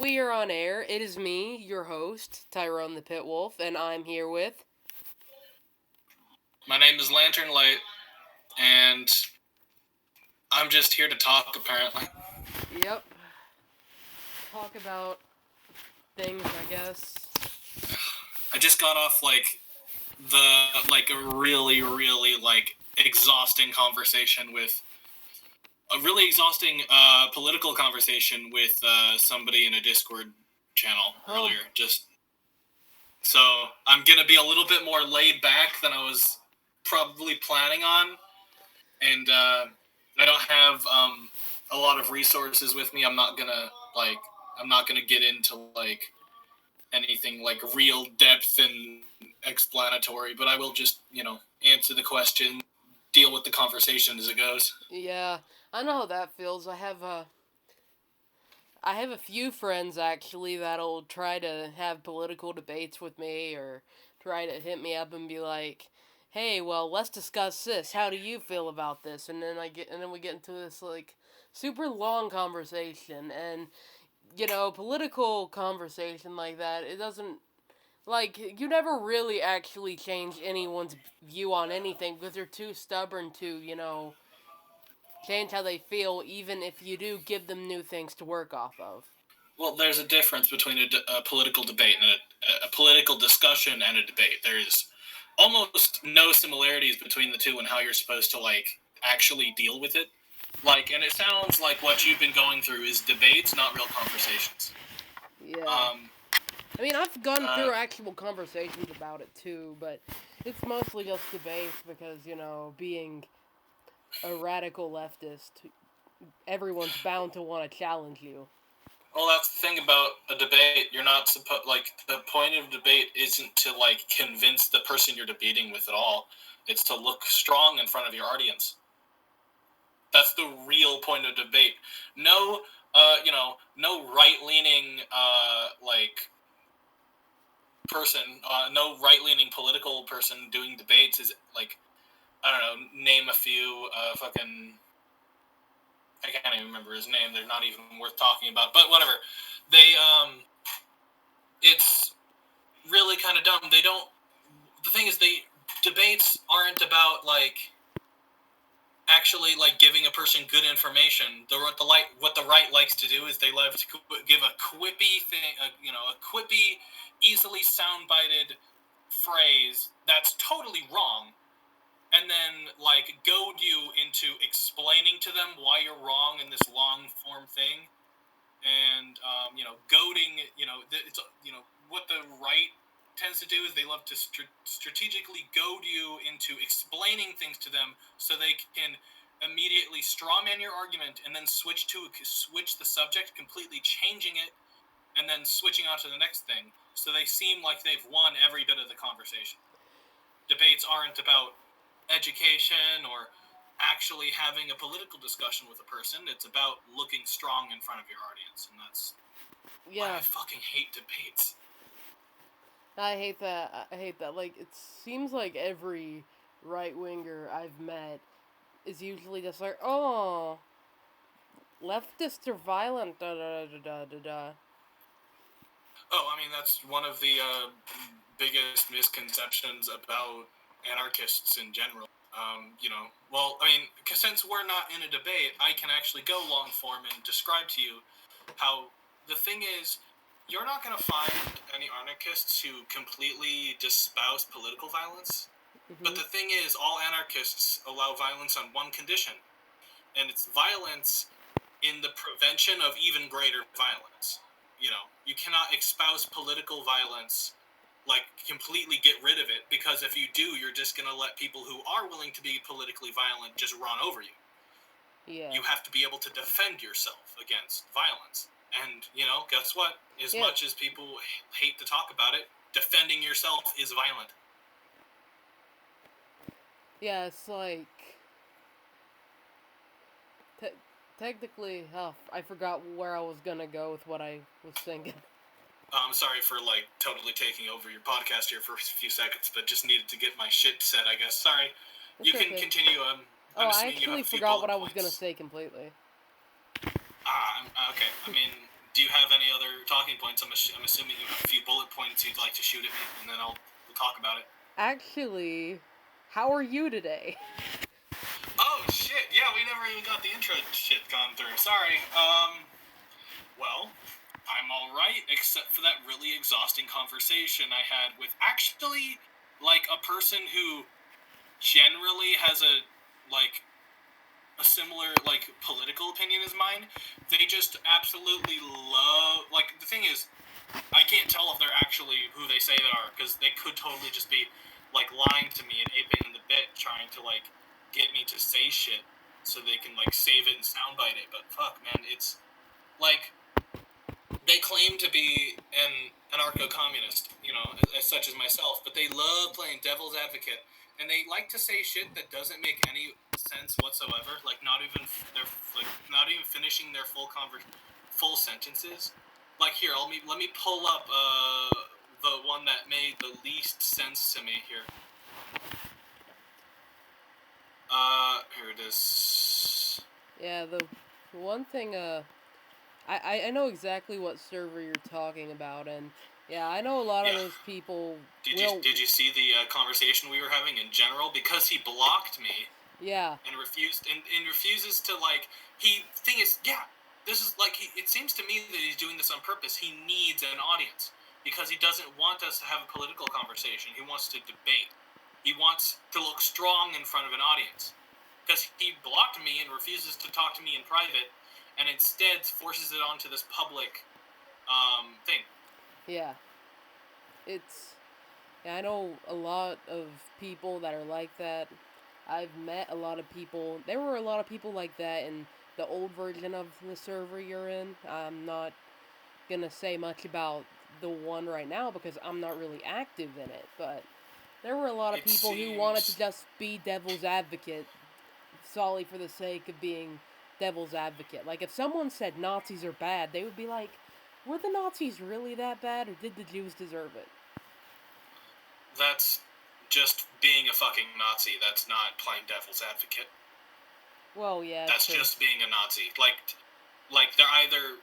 we are on air. It is me, your host, Tyrone the Pit Wolf, and I'm here with... My name is Lantern Light, and I'm just here to talk, apparently. Yep. Talk about things, I guess. I just got off, a really, really, exhausting conversation with... A really exhausting political conversation with somebody in a Discord channel earlier. So I'm going to be a little bit more laid back than I was probably planning on. And I don't have a lot of resources with me. I'm not gonna get into anything real depth and explanatory, but I will just answer the question, deal with the conversation as it goes. Yeah, I know how that feels. I have a few friends actually that'll try to have political debates with me or try to hit me up and be like, "Hey, well, let's discuss this. How do you feel about this?" And then we get into this super long conversation, and political conversation like that, it doesn't you never really actually change anyone's view on anything because they're too stubborn to, change how they feel, even if you do give them new things to work off of. Well, there's a difference between a political debate and a political discussion and a debate. There's almost no similarities between the two and how you're supposed to actually deal with it. And it sounds like what you've been going through is debates, not real conversations. Yeah. I mean, I've gone through actual conversations about it too, but it's mostly just debates because, being a radical leftist, everyone's bound to want to challenge you. Well, that's the thing about a debate. You're not supposed... the point of debate isn't to, convince the person you're debating with at all. It's to look strong in front of your audience. That's the real point of debate. No, no right-leaning, person, no right-leaning political person doing debates is, I don't know, name a few, I can't even remember his name. They're not even worth talking about. But whatever. They, it's really kind of dumb. They don't... The thing is, debates aren't about, actually, giving a person good information. What the right likes to do is they love to give a quippy thing, a quippy, easily soundbited phrase that's totally wrong, and then goad you into explaining to them why you're wrong in this long form thing, and goading. It's what the right tends to do is they love to strategically goad you into explaining things to them so they can immediately strawman your argument and then switch the subject, completely changing it, and then switching on to the next thing. So they seem like they've won every bit of the conversation. Debates aren't about education or actually having a political discussion with a person. It's about looking strong in front of your audience, and that's why I fucking hate debates. I hate that. It seems like every right-winger I've met is usually just like, oh, leftists are violent, da-da-da-da-da-da. Oh, I mean, that's one of the biggest misconceptions about anarchists in general. Since we're not in a debate, I can actually go long form and describe to you how the thing is, you're not going to find any anarchists who completely espouse political violence. Mm-hmm. But the thing is, all anarchists allow violence on one condition, and it's violence in the prevention of even greater violence. You cannot espouse political violence, completely get rid of it, because if you do, you're just going to let people who are willing to be politically violent just run over you. Yeah. You have to be able to defend yourself against violence. And, guess what? As much as people hate to talk about it, defending yourself is violent. Yeah, it's technically, I forgot where I was gonna go with what I was thinking. I'm sorry for, totally taking over your podcast here for a few seconds, but just needed to get my shit said, I guess. Sorry. You can continue. I'm I actually forgot what I was gonna say completely. Okay. I mean, do you have any other talking points. I'm assuming you have a few bullet points you'd like to shoot at me, and then we'll talk about it. Actually, how are you today? Oh shit! Yeah, we never even got the intro shit gone through. Sorry. Well, I'm all right, except for that really exhausting conversation I had with actually like a person who generally has a similar like political opinion as mine. They just absolutely love, like, the thing is, I can't tell if they're actually who they say they are, because they could totally just be like lying to me and aping in the bit, trying to like get me to say shit so they can like save it and soundbite it. But fuck, man, it's like they claim to be an anarcho-communist, you know, as such as myself, but they love playing devil's advocate, and they like to say shit that doesn't make any sense whatsoever. Like not even finishing their full sentences. Like here, let me pull up the one that made the least sense to me here. Here it is. Yeah, the one thing, I know exactly what server you're talking about, and yeah, I know a lot of those people. Did you see the conversation we were having in general? Because he blocked me. Yeah. And refuses to like. This is like it seems to me that he's doing this on purpose. He needs an audience because he doesn't want us to have a political conversation. He wants to debate. He wants to look strong in front of an audience. Because he blocked me and refuses to talk to me in private, and instead forces it onto this public thing. Yeah. I know a lot of people that are like that. I've met a lot of people. There were a lot of people like that in the old version of the server you're in. I'm not gonna say much about the one right now because I'm not really active in it, but there were a lot of people who wanted to just be devil's advocate solely for the sake of being devil's advocate. Like, if someone said Nazis are bad, they would be like, were the Nazis really that bad, or did the Jews deserve it? That's just being a fucking Nazi. That's not playing devil's advocate. Well, yeah. That's just being a Nazi. Like they're either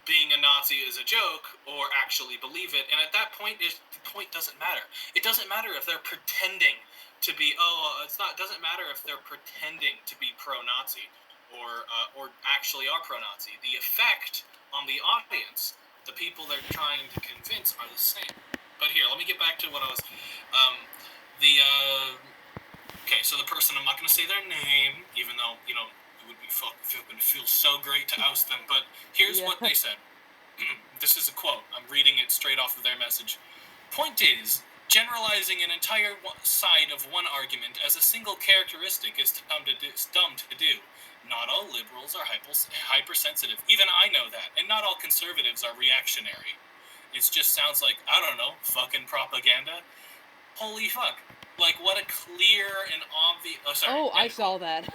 being a Nazi is a joke or actually believe it, and at that point, the point doesn't matter. It doesn't matter if they're pretending to be. It doesn't matter if they're pretending to be pro-Nazi or actually are pro-Nazi. The effect on the audience, the people they're trying to convince, are the same. But here, let me get back to what I was. Okay, so the person, I'm not going to say their name, even though, you know, it would be fucking feel so great to oust them, but here's what they said. This is a quote. I'm reading it straight off of their message. Point is, generalizing an entire side of one argument as a single characteristic is dumb to do. Not all liberals are hypersensitive. Even I know that. And not all conservatives are reactionary. It just sounds like, I don't know, fucking propaganda. Holy fuck. Like, what a clear and obvious... Oh, sorry. Oh, I saw that.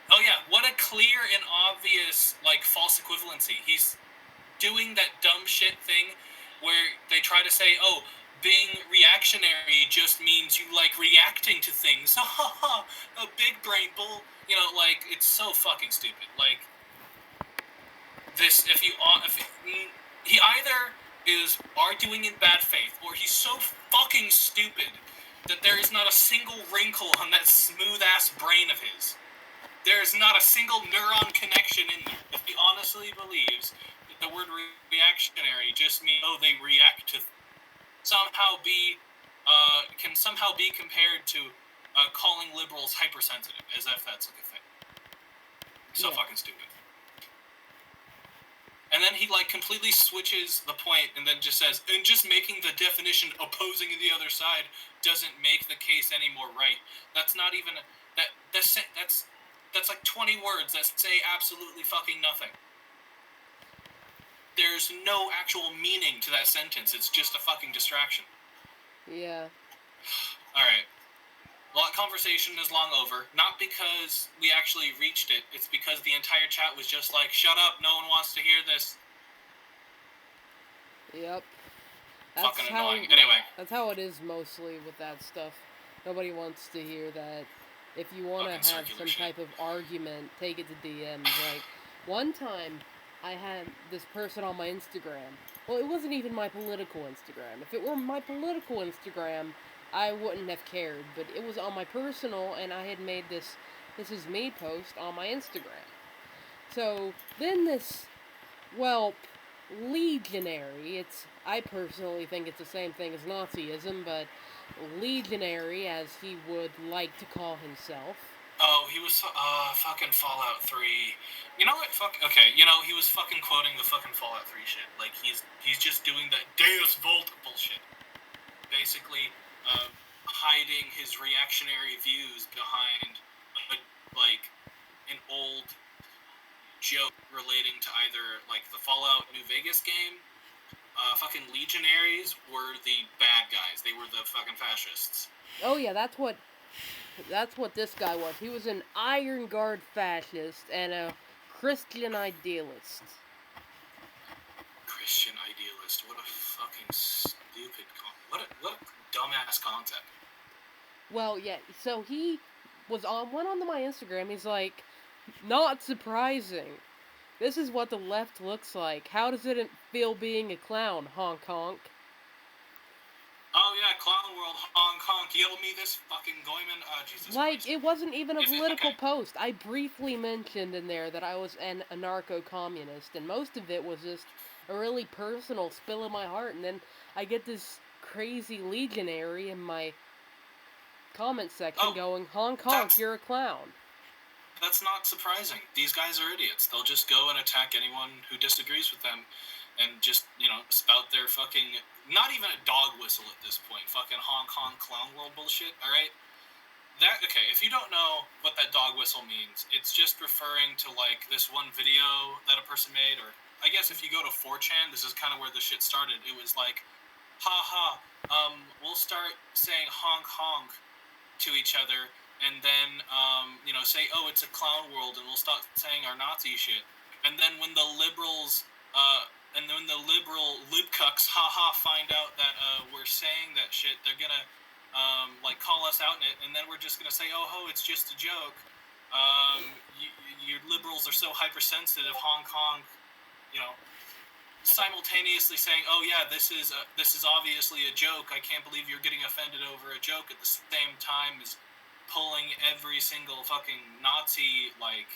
Oh, yeah. What a clear and obvious, like, false equivalency. He's doing that dumb shit thing where they try to say, oh, being reactionary just means you like reacting to things. Ha ha ha! A big brain bull. You know, like, it's so fucking stupid. Like, this, he either is arguing in bad faith, or he's so fucking stupid that there is not a single wrinkle on that smooth-ass brain of his. There is not a single neuron connection in there. If he honestly believes that the word reactionary just means, oh, they react to can somehow be compared to calling liberals hypersensitive, as if that's like a thing. So fucking stupid. And then he, like, completely switches the point and then just says, and just making the definition opposing the other side doesn't make the case any more right. That's not even... That's like 20 words that say absolutely fucking nothing. There's no actual meaning to that sentence. It's just a fucking distraction. Yeah. Alright. Well, that conversation is long over. Not because we actually reached it. It's because the entire chat was just like, shut up, no one wants to hear this. Yep. Fucking annoying. Anyway. That's how it is mostly with that stuff. Nobody wants to hear that. If you want to have some type of argument, take it to DMs. Like, one time, I had this person on my Instagram. Well, it wasn't even my political Instagram. If it were my political Instagram, I wouldn't have cared. But it was on my personal, and I had made this is me post on my Instagram. So then this whelp legionary, I personally think it's the same thing as Nazism, but legionary, as he would like to call himself. Oh, he was fucking Fallout 3. You know what? Fuck. Okay, he was fucking quoting the fucking Fallout 3 shit. Like he's just doing the Deus Vult bullshit. Basically, hiding his reactionary views behind like an old joke relating to either like the Fallout New Vegas game. Fucking legionaries were the bad guys. They were the fucking fascists. Oh yeah, that's what this guy was. He was an Iron Guard fascist and a Christian idealist. Christian idealist. What a fucking stupid what a dumbass concept. Well, yeah. So he went onto my Instagram. He's like, not surprising. This is what the left looks like. How does it feel being a clown, honk honk? Oh yeah, Clown World, honk honk. Yell me this fucking Goyman. Oh Jesus Like, Christ. it wasn't even a political post. I briefly mentioned in there that I was an anarcho-communist, and most of it was just a really personal spill of my heart, and then I get this crazy legionary in my comment section going, honk honk, you're a clown. That's not surprising. These guys are idiots. They'll just go and attack anyone who disagrees with them and just, spout their fucking, not even a dog whistle at this point, fucking honk honk clown world bullshit, alright? Okay, if you don't know what that dog whistle means, it's just referring to, like, this one video that a person made, or I guess if you go to 4chan, this is kind of where the shit started. It was like, we'll start saying honk honk to each other, and then, say, oh, it's a clown world, and we'll stop saying our Nazi shit. And then when the liberals, libcucks, find out that we're saying that shit, they're gonna, call us out in it, and then we're just gonna say, oh, it's just a joke. Your liberals are so hypersensitive, honk honk, simultaneously saying, oh yeah, this is obviously a joke. I can't believe you're getting offended over a joke, at the same time as pulling every single fucking Nazi like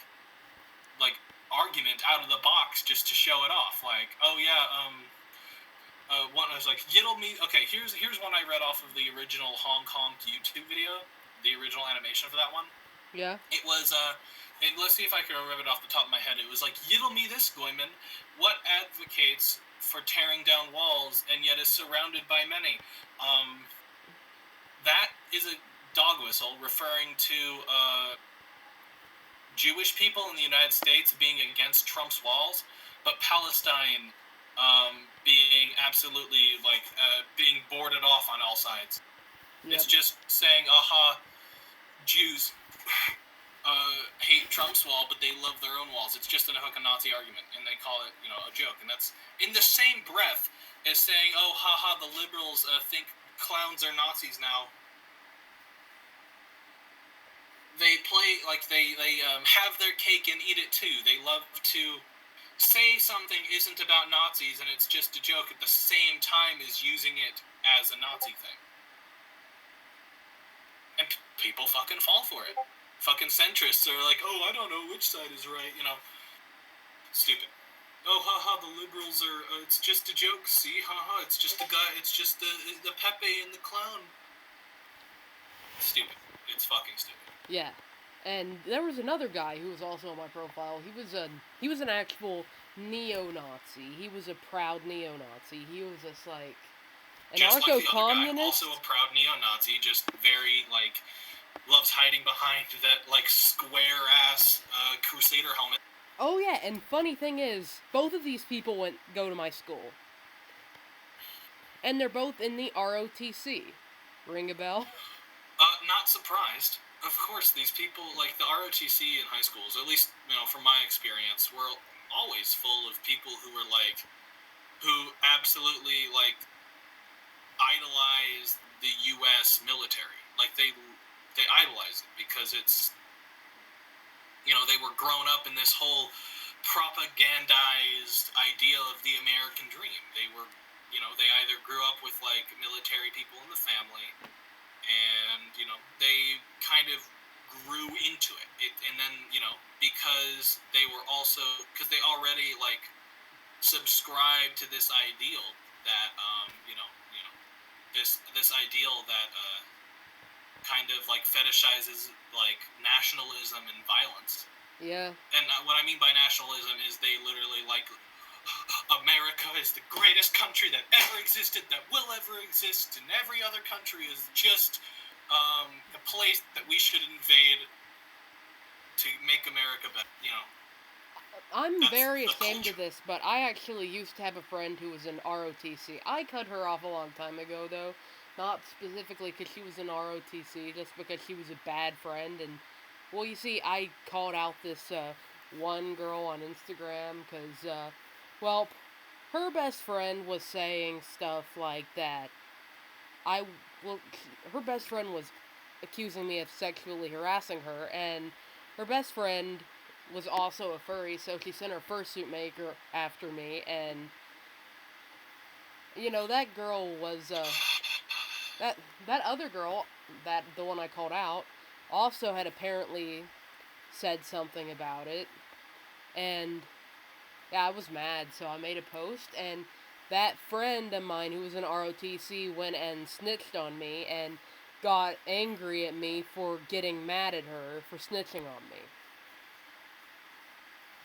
argument out of the box just to show it off. Like, oh yeah, one I was like, yiddle me. Okay, here's one I read off of the original Hong Kong YouTube video, the original animation for that one. Yeah. It was let's see if I can remember it off the top of my head. It was like, yiddle me this, Goyman. What advocates for tearing down walls and yet is surrounded by many? That is a dog whistle referring to Jewish people in the United States being against Trump's walls, but Palestine being absolutely being boarded off on all sides. Yep. It's just saying, Jews hate Trump's wall, but they love their own walls. It's just a fucking Nazi argument, and they call it, a joke. And that's in the same breath as saying, oh, the liberals think clowns are Nazis now. They play, they have their cake and eat it too. They love to say something isn't about Nazis and it's just a joke at the same time as using it as a Nazi thing. And people fucking fall for it. Fucking centrists are like, oh, I don't know which side is right, Stupid. Oh, the liberals are, it's just a joke, see? It's just the guy, it's just the Pepe and the clown. Stupid. It's fucking stupid. Yeah, and there was another guy who was also on my profile. He was an actual neo-Nazi. He was a proud neo-Nazi. He was just like anarcho-communist. Also a proud neo-Nazi, just very loves hiding behind that square ass Crusader helmet. Oh yeah, and funny thing is, both of these people go to my school, and they're both in the ROTC. Ring a bell? Not surprised. Of course, these people, the ROTC in high schools, at least, from my experience, were always full of people who were, who absolutely, idolize the U.S. military. They idolize it because it's, they were grown up in this whole propagandized ideal of the American dream. They were, they either grew up with like military people in the family, and they kind of grew into it. And then because they were also because they already like subscribed to this ideal that this ideal that kind of like fetishizes like nationalism and violence. Yeah. And what I mean by nationalism is they literally like America is the greatest country that ever existed, that will ever exist, and every other country is just a place that we should invade to make America better. I'm very ashamed of this, but I actually used to have a friend who was in ROTC. I cut her off a long time ago, though. Not specifically because she was in ROTC, just because she was a bad friend. And, well, you see, I called out this one girl on Instagram because, well, her best friend was saying stuff like that. Her best friend was accusing me of sexually harassing her, and her best friend was also a furry, so she sent her fursuit maker after me, and that girl was that other girl, the one I called out, also had apparently said something about it, and yeah, I was mad, so I made a post, and that friend of mine who was in ROTC went and snitched on me and got angry at me for getting mad at her for snitching on me.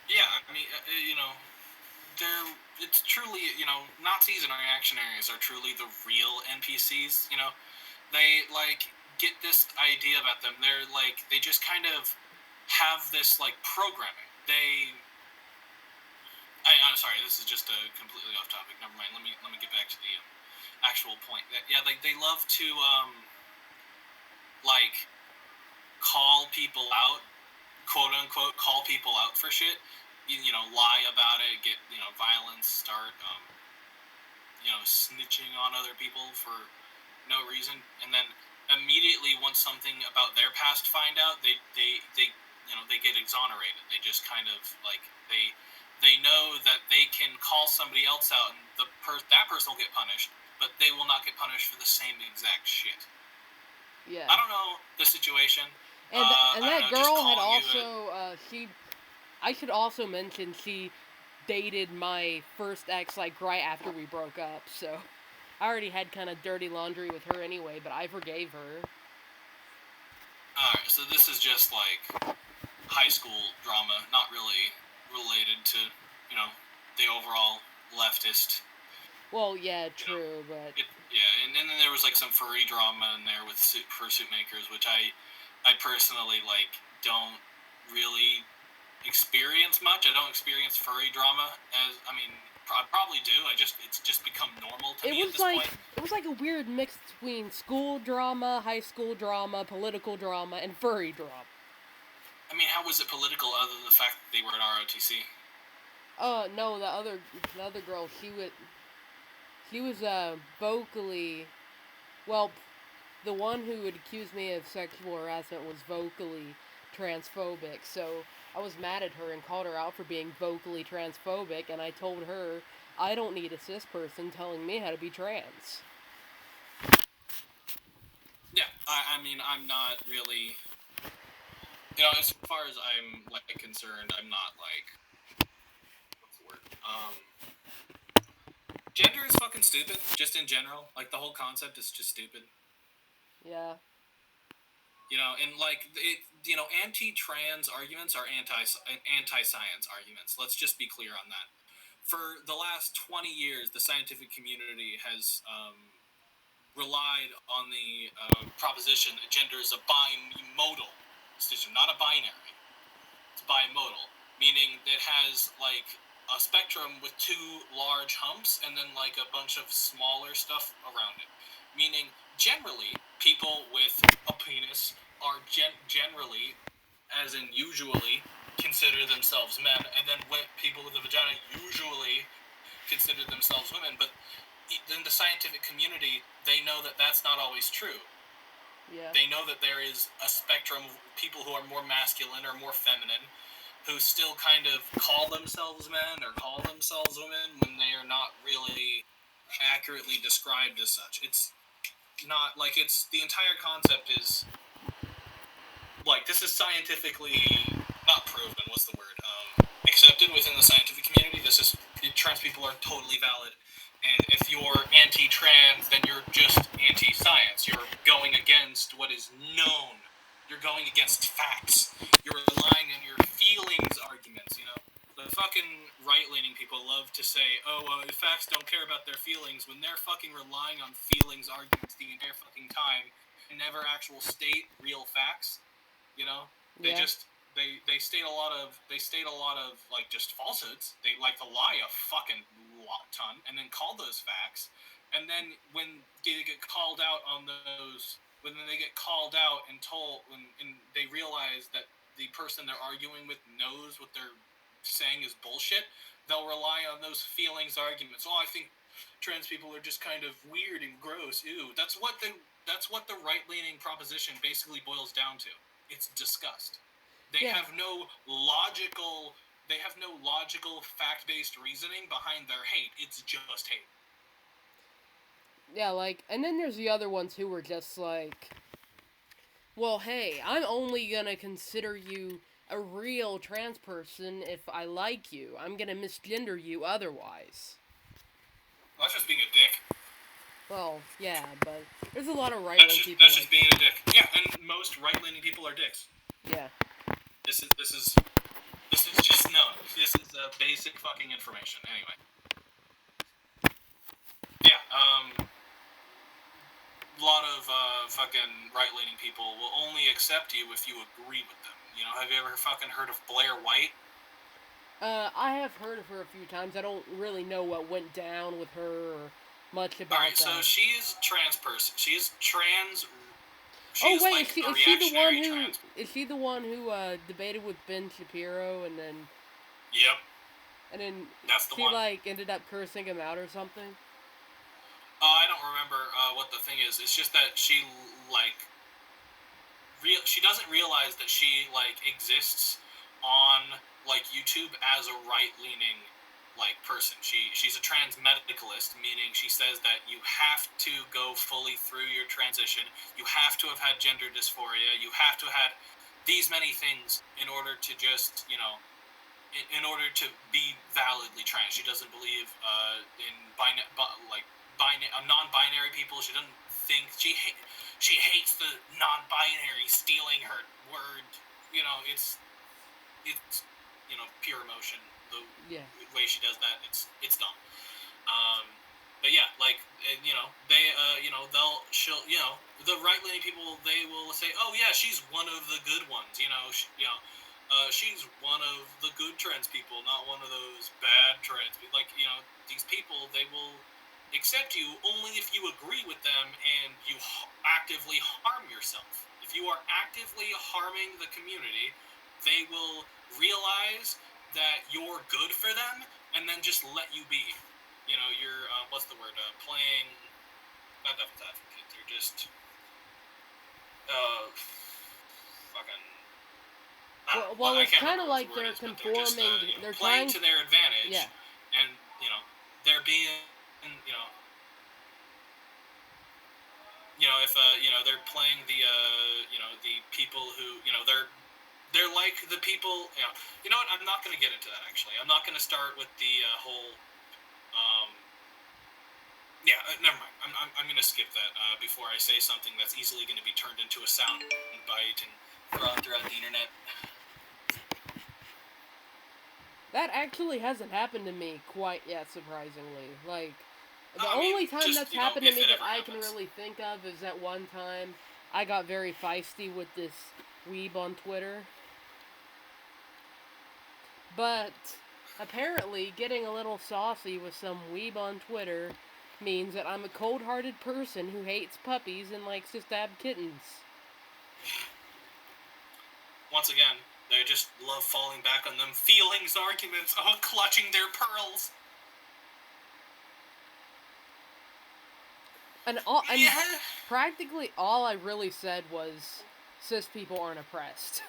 Yeah, I mean, it's truly, Nazis and reactionaries are truly the real NPCs. They like get this idea about them. They're like they just kind of have this like programming. I'm sorry, this is just a completely off topic. Never mind. Let me get back to the actual point. Yeah, like they love to like call people out, quote unquote, call people out for shit. Lie about it, get violence, start snitching on other people for no reason, and then immediately once something about their past find out, they get exonerated. They just kind of like they know that they can call somebody else out and that person will get punished, but they will not get punished for the same exact shit. Yeah. I don't know the situation. And that girl had also I should also mention she dated my first ex like right after we broke up, so I already had kind of dirty laundry with her anyway, but I forgave her. Alright, so this is just like high school drama, not really related to, the overall leftist. Well, yeah, true, but and then there was like some furry drama in there with fursuit makers, which I personally like don't really experience much. I don't experience furry drama I probably do. It's just become normal to me at this point. It was like a weird mix between school drama, high school drama, political drama, and furry drama. I mean, how was it political other than the fact that they were at ROTC? No, the other girl, she was vocally, well, the one who would accuse me of sexual harassment was vocally transphobic, so I was mad at her and called her out for being vocally transphobic, and I told her I don't need a cis person telling me how to be trans. Yeah, I mean, I'm not really, as far as I'm like concerned, I'm not like, what's the word? Gender is fucking stupid, just in general. Like, the whole concept is just stupid. Yeah. And like anti-trans arguments are anti-science arguments. Let's just be clear on that. For the last 20 years, the scientific community has relied on the proposition that gender is a bimodal system, not a binary. It's bimodal, meaning it has like a spectrum with two large humps and then like a bunch of smaller stuff around it. Meaning, generally, people with a penis are generally, as in usually, consider themselves men, and then people with a vagina usually consider themselves women. But in the scientific community, they know that that's not always true. Yeah. They know that there is a spectrum of people who are more masculine or more feminine, who still kind of call themselves men or call themselves women when they are not really accurately described as such. It's not like it's the entire concept is like this is scientifically not proven. What's the word? Accepted within the scientific community. This is trans people are totally valid. And if you're anti-trans, then you're just anti-science. You're going against what is known. You're going against facts. You're relying on your feelings arguments, you know? The fucking right-leaning people love to say, the facts don't care about their feelings, when they're fucking relying on feelings arguments the entire fucking time and never actual state real facts, you know? They just... They state a lot of like just falsehoods. They like to lie a fucking ton and then call those facts. And then when they get called out on those, when they get called out and told, and they realize that the person they're arguing with knows what they're saying is bullshit, they'll rely on those feelings arguments. Oh, I think trans people are just kind of weird and gross. Ew. That's what the right-leaning proposition basically boils down to. It's disgust. They have no logical fact-based reasoning behind their hate. It's just hate. Yeah, like, and then there's the other ones who were just like, well, hey, I'm only gonna consider you a real trans person if I like you. I'm gonna misgender you otherwise. Well, that's just being a dick. Well, yeah, but there's a lot of right-leaning people. That's just being a dick. Yeah, and most right-leaning people are dicks. Yeah. This is just known. This is basic fucking information. Anyway. Yeah, a lot of fucking right-leaning people will only accept you if you agree with them. You know, have you ever fucking heard of Blair White? I have heard of her a few times. I don't really know what went down with her or much about that. Alright, so she's trans person. She's trans... Is she the one who debated with Ben Shapiro and then... Yep. And then that's the one. Like, ended up cursing him out or something? I don't remember what the thing is. It's just that she, like... she doesn't realize that she, like, exists on, like, YouTube as a right-leaning... like person. She's a trans medicalist, meaning she says that you have to go fully through your transition. You have to have had gender dysphoria. You have to have had these many things in order to just, you know, in order to be validly trans. She doesn't believe in non-binary people. She doesn't think she hates the non-binary stealing her word. You know, it's you know, pure emotion. The way she does that, it's dumb. But yeah, like, you know, they, you know, she'll, you know, the right-leaning people, they will say, oh yeah, she's one of the good ones, you know, she's one of the good trans people, not one of those bad trans people. Like, you know, these people, they will accept you only if you agree with them and you actively harm yourself. If you are actively harming the community, they will realize that you're good for them, and then just let you be. You know, you're, what's the word, playing, not devil's advocate, you're just, fucking, well, it's kind of like they're conforming, they're playing to their advantage, and, you know, they're being, you know, if, you know, they're playing the, you know, the people who, you know, they're like the people, you know what, I'm not going to get into that, actually. I'm not going to start with the whole, never mind. I'm going to skip that before I say something that's easily going to be turned into a sound bite and thrown throughout the internet. That actually hasn't happened to me quite yet, surprisingly. Like, the only time that's happened to me that I can really think of is that one time I got very feisty with this weeb on Twitter. But apparently getting a little saucy with some weeb on Twitter means that I'm a cold-hearted person who hates puppies and likes to stab kittens. Once again, they just love falling back on them feelings arguments, clutching their pearls. And practically all I really said was, cis people aren't oppressed.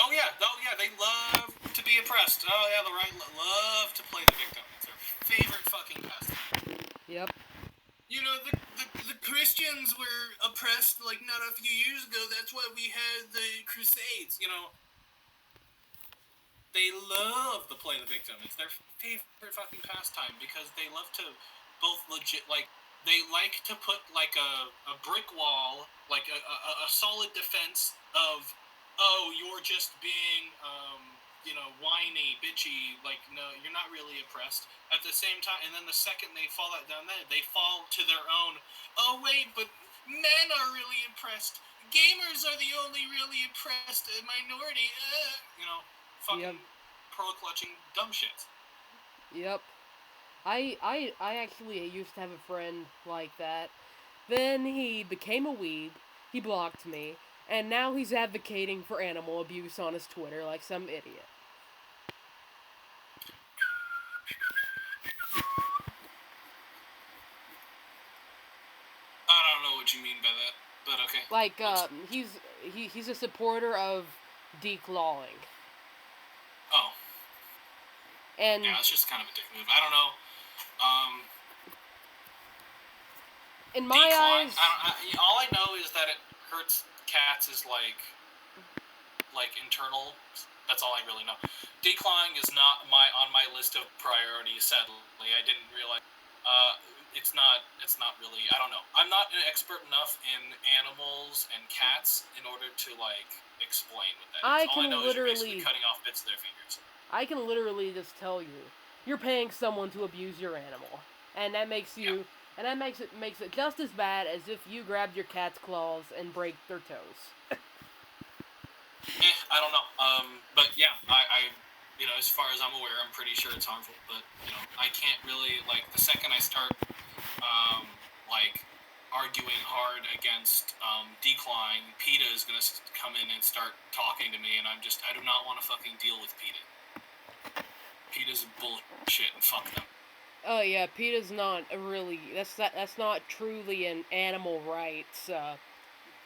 Oh yeah, they love to be oppressed. Oh yeah, the right love to play the victim. It's their favorite fucking pastime. Yep. You know, the Christians were oppressed like not a few years ago. That's why we had the Crusades. You know, they love to play the victim. It's their favorite fucking pastime because they love to both legit like. They like to put like a brick wall, like a solid defense of, oh, you're just being, whiny, bitchy, like, no, you're not really oppressed. At the same time, and then the second they fall down there, they fall to their own, oh, wait, but men are really oppressed. Gamers are the only really oppressed minority. Fucking Yep. pearl-clutching dumb shit. Yep. I actually used to have a friend like that. Then he became a weeb, he blocked me, and now he's advocating for animal abuse on his Twitter like some idiot. I don't know what you mean by that, but okay. Like, he's a supporter of declawing. Oh. And yeah, it's just kind of a dick move. I don't know. In my eyes, all I know is that it hurts cats is like internal. That's all I really know. Declawing is not on my list of priorities. Sadly, I didn't realize. It's not really. I don't know. I'm not an expert enough in animals and cats in order to like explain what that is. All I know is you're basically cutting off bits of their fingers. I can literally just tell you're paying someone to abuse your animal, and that makes you. Yeah. And that makes it just as bad as if you grabbed your cat's claws and break their toes. I don't know. But yeah, I as far as I'm aware, I'm pretty sure it's harmful. But I can't really the second I start arguing hard against decline, PETA is gonna come in and start talking to me, and I do not want to fucking deal with PETA. PETA's bullshit, and fuck them. Oh yeah, PETA's not that's not truly an animal rights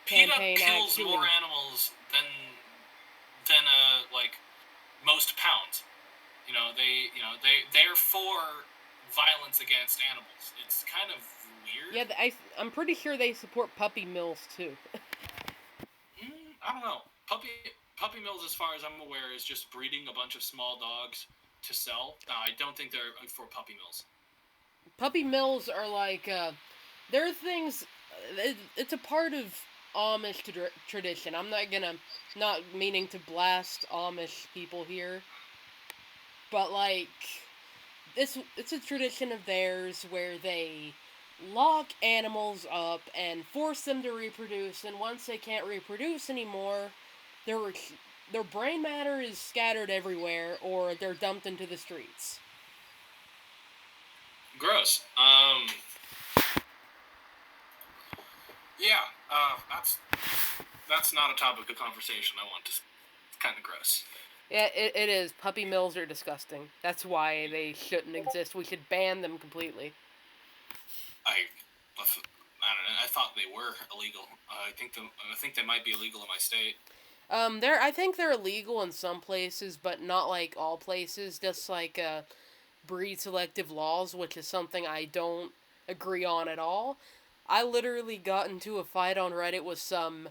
campaign. PETA kills more animals than most pounds. They're for violence against animals. It's kind of weird. Yeah, I'm pretty sure they support puppy mills too. I don't know. Puppy mills, as far as I'm aware, is just breeding a bunch of small dogs to sell. No, I don't think they're for puppy mills. Puppy mills are they're things. It's a part of Amish tradition. I'm not meaning to blast Amish people here, but it's a tradition of theirs where they lock animals up and force them to reproduce, and once they can't reproduce anymore, their brain matter is scattered everywhere, or they're dumped into the streets. Gross. Yeah. That's not a topic of conversation I want to. It's kind of gross. Yeah, it is. Puppy mills are disgusting. That's why they shouldn't exist. We should ban them completely. I don't know. I thought they were illegal. I think they might be illegal in my state. I think they're illegal in some places, but not all places. Just breed selective laws, which is something I don't agree on at all. I literally got into a fight on Reddit with some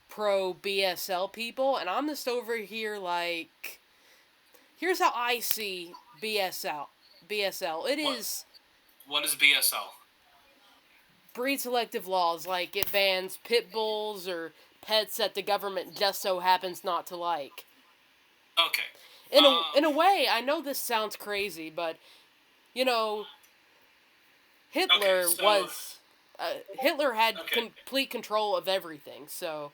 pro BSL people, and I'm just over here here's how I see BSL. BSL. What is BSL? Breed selective laws, it bans pit bulls or pets that the government just so happens not to like. Okay. In a way, I know this sounds crazy, but Hitler Hitler had complete control of everything, so.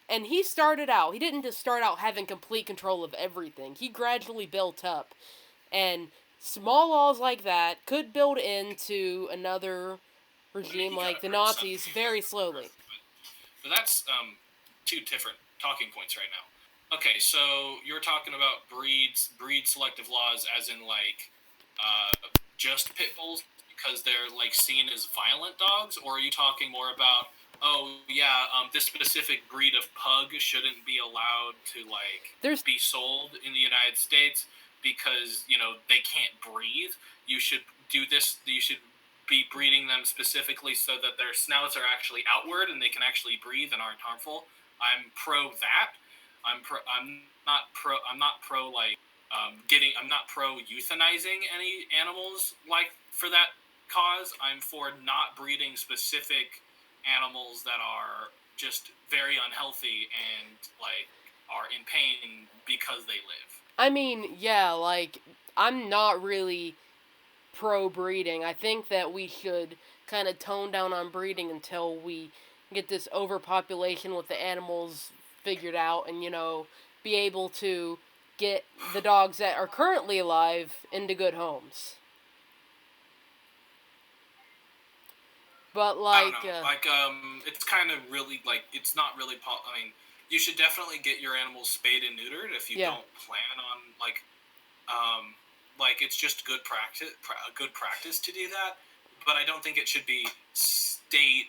And he didn't just start out having complete control of everything. He gradually built up. And small laws like that could build into another regime like the Nazis very slowly. But that's two different talking points right now. Okay, so you're talking about breed selective laws as in just pit bulls because they're seen as violent dogs, or are you talking more about oh yeah, this specific breed of pug shouldn't be allowed to There's be sold in the United States because they can't breathe. You should do this. You should be breeding them specifically so that their snouts are actually outward and they can actually breathe and aren't harmful. I'm pro that. I'm not pro. I'm not pro getting. I'm not pro euthanizing any animals for that cause. I'm for not breeding specific animals that are just very unhealthy and are in pain because they live. I mean, yeah, like I'm not really pro breeding. I think that we should kind of tone down on breeding until we get this overpopulation with the animals figured out and, be able to get the dogs that are currently alive into good homes. But, I don't like, know. It's kind of really it's not really. I mean, you should definitely get your animals spayed and neutered if you yeah. don't plan on it's just good practice to do that. But I don't think it should be state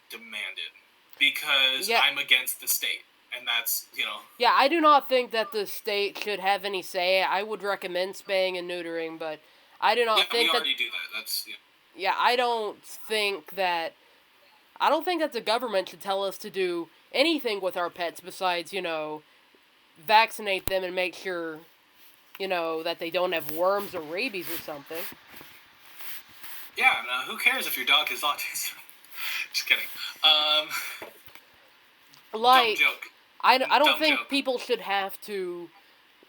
demanded because Yeah. I'm against the state, and that's Yeah, I do not think that the state should have any say. I would recommend spaying and neutering, but I do not think we that. already do that. That's Yeah, I don't think that. I don't think that the government should tell us to do anything with our pets besides, vaccinate them and make sure, that they don't have worms or rabies or something. Yeah, no, who cares if your dog has autism? Just kidding. Like, dumb joke. I don't Dumb think joke. people should have to.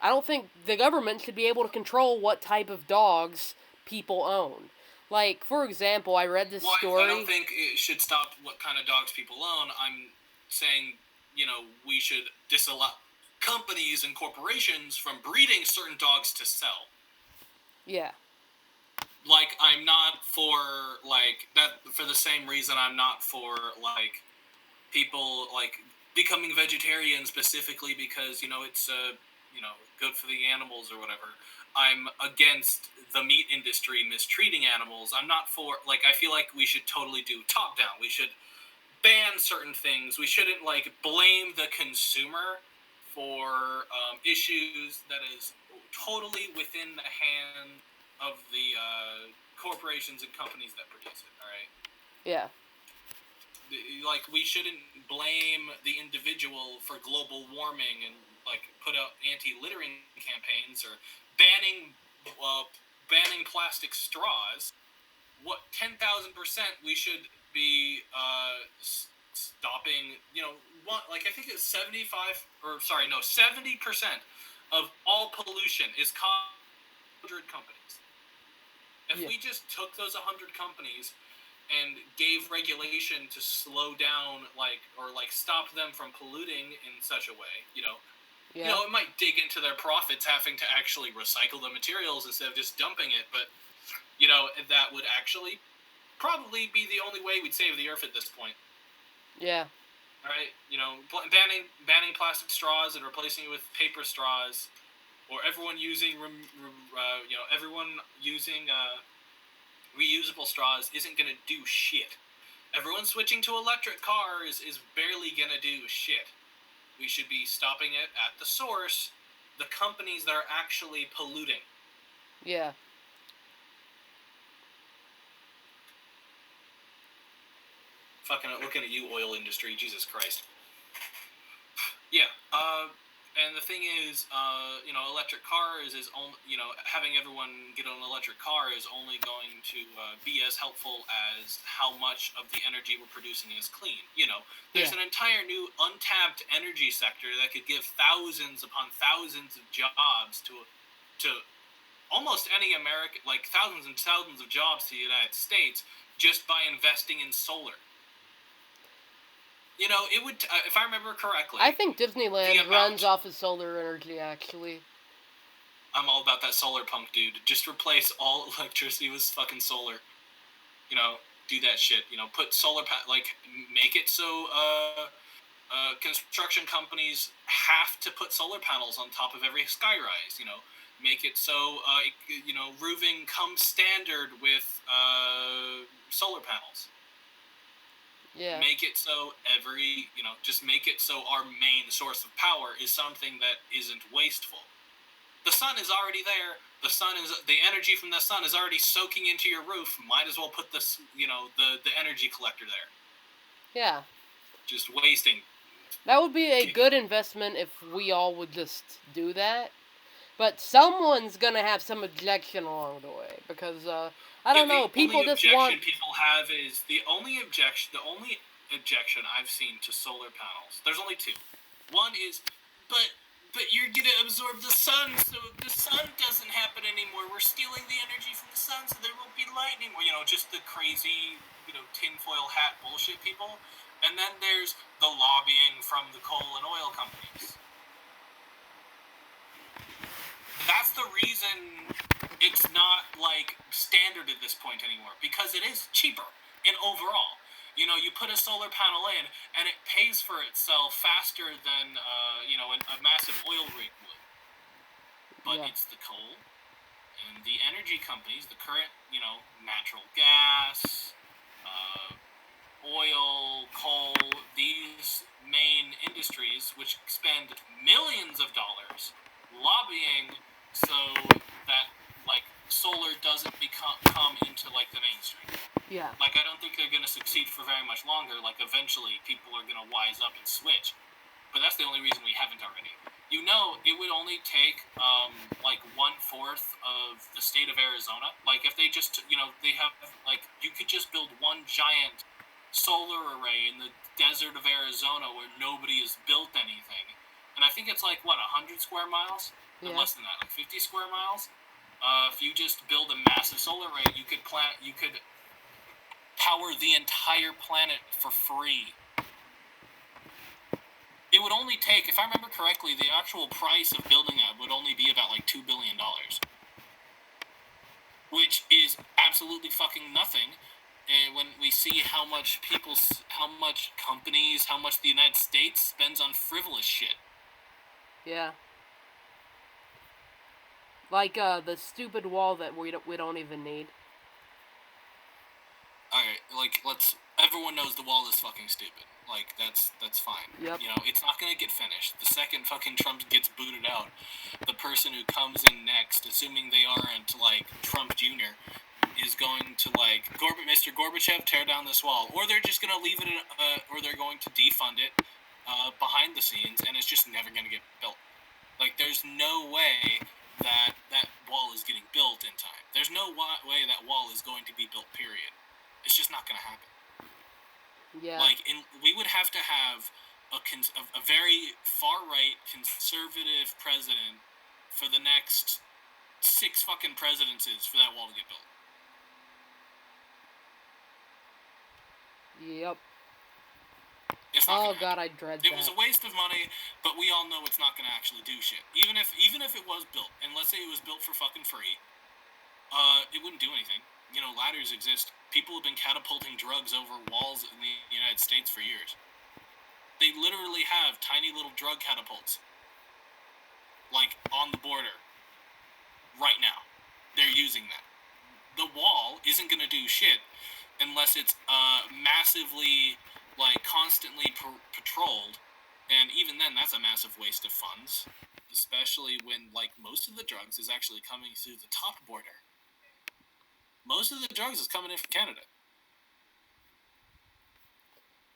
I don't think the government should be able to control what type of dogs people own. Like, for example, I read this story. I don't think it should stop what kind of dogs people own. I'm saying, we should disallow companies and corporations from breeding certain dogs to sell. Yeah. I'm not for, that for the same reason I'm not for, people, becoming vegetarian specifically because, it's, good for the animals or whatever. I'm against the meat industry mistreating animals. I'm not for I feel like we should totally do top down. We should ban certain things. We shouldn't blame the consumer for issues that is totally within the hand of the corporations and companies that produce it. All right. Yeah. We shouldn't blame the individual for global warming and put out anti-littering campaigns or banning plastic straws. 10,000% we should be stopping. I think it's 70% of all pollution is caused by 100 companies. If we just took those 100 companies and gave regulation to slow down or stop them from polluting in such a way, it might dig into their profits having to actually recycle the materials instead of just dumping it, but that would actually probably be the only way we'd save the earth at this point. Yeah. All right, banning plastic straws and replacing it with paper straws, or everyone using reusable straws isn't gonna do shit. Everyone switching to electric cars is barely gonna do shit. We should be stopping it at the source, the companies that are actually polluting. Yeah. Fucking looking at you, oil industry, Jesus Christ. Yeah, and the thing is, electric cars is only, having everyone get an electric car is only going to be as helpful as how much of the energy we're producing is clean. There's an entire new untapped energy sector that could give thousands upon thousands of jobs to almost any American, thousands and thousands of jobs to the United States just by investing in solar. It would, if I remember correctly. I think Disneyland runs off of solar energy, actually. I'm all about that solar punk, dude. Just replace all electricity with fucking solar. Do that shit. Put solar, make it so, construction companies have to put solar panels on top of every skyrise, Make it so, roofing comes standard with, solar panels. Yeah. Make it so just make it so our main source of power is something that isn't wasteful. The sun is already there. The energy from the sun is already soaking into your roof. Might as well put this, the energy collector there. Yeah. Just wasting. That would be a good investment if we all would just do that. But someone's gonna have some objection along the way because I don't know. People just want. People have is the only objection I've seen to solar panels. There's only two. One is, but you're gonna absorb the sun, so the sun doesn't happen anymore. We're stealing the energy from the sun, so there won't be light anymore. Just the crazy, tinfoil hat bullshit people. And then there's the lobbying from the coal and oil companies. That's the reason it's not standard at this point anymore, because it is cheaper in overall. You put a solar panel in and it pays for itself faster than a massive oil rig would. But it's the coal and the energy companies, the current natural gas, oil, coal, these main industries which spend millions of dollars lobbying so that solar doesn't come into the mainstream. Yeah. I don't think they're going to succeed for very much longer. Eventually people are going to wise up and switch. But that's the only reason we haven't already. It would only take 1/4 of the state of Arizona. If they just they have you could just build one giant solar array in the desert of Arizona where nobody has built anything. And I think it's 100 square miles? Yeah. Less than that, 50 square miles. If you just build a massive solar array, you could power the entire planet for free. It would only take, if I remember correctly, the actual price of building that would only be about $2 billion. Which is absolutely fucking nothing. And when we see how much companies, how much the United States spends on frivolous shit. Yeah. The stupid wall that we don't even need. Alright, everyone knows the wall is fucking stupid. That's fine. Yep. It's not gonna get finished. The second fucking Trump gets booted out, the person who comes in next, assuming they aren't, Trump Jr., is going to, Mr. Gorbachev, tear down this wall. Or they're just gonna leave it, or they're going to defund it, behind the scenes, and it's just never gonna get built. There's no way that wall is getting built in time. There's no way that wall is going to be built, period. It's just not going to happen. Yeah. We would have to have a very far-right conservative president for the next 6 fucking presidencies for that wall to get built. Yep. Oh God, I dread that. It was a waste of money, but we all know it's not going to actually do shit. Even if it was built, and let's say it was built for fucking free, it wouldn't do anything. Ladders exist. People have been catapulting drugs over walls in the United States for years. They literally have tiny little drug catapults, on the border. Right now. They're using that. The wall isn't going to do shit unless it's massively, constantly patrolled. And even then, that's a massive waste of funds. Especially when, most of the drugs is actually coming through the top border. Most of the drugs is coming in from Canada.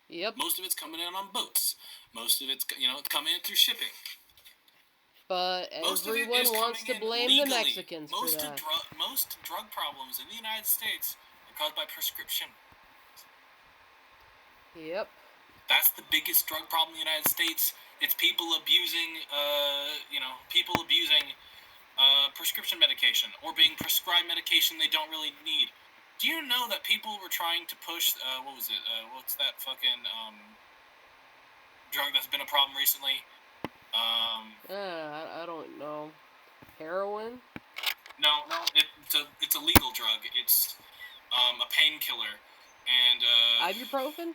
Yep. Most of it's coming in on boats. Most of it's, it's coming in through shipping. But everyone wants to blame the Mexicans for that. Most drug problems in the United States are caused by prescription. Yep. That's the biggest drug problem in the United States. It's people abusing, prescription medication or being prescribed medication they don't really need. Do you know that people were trying to push, what's that fucking, drug that's been a problem recently? I don't know. Heroin? No, it's a legal drug. It's, a painkiller, and, Ibuprofen?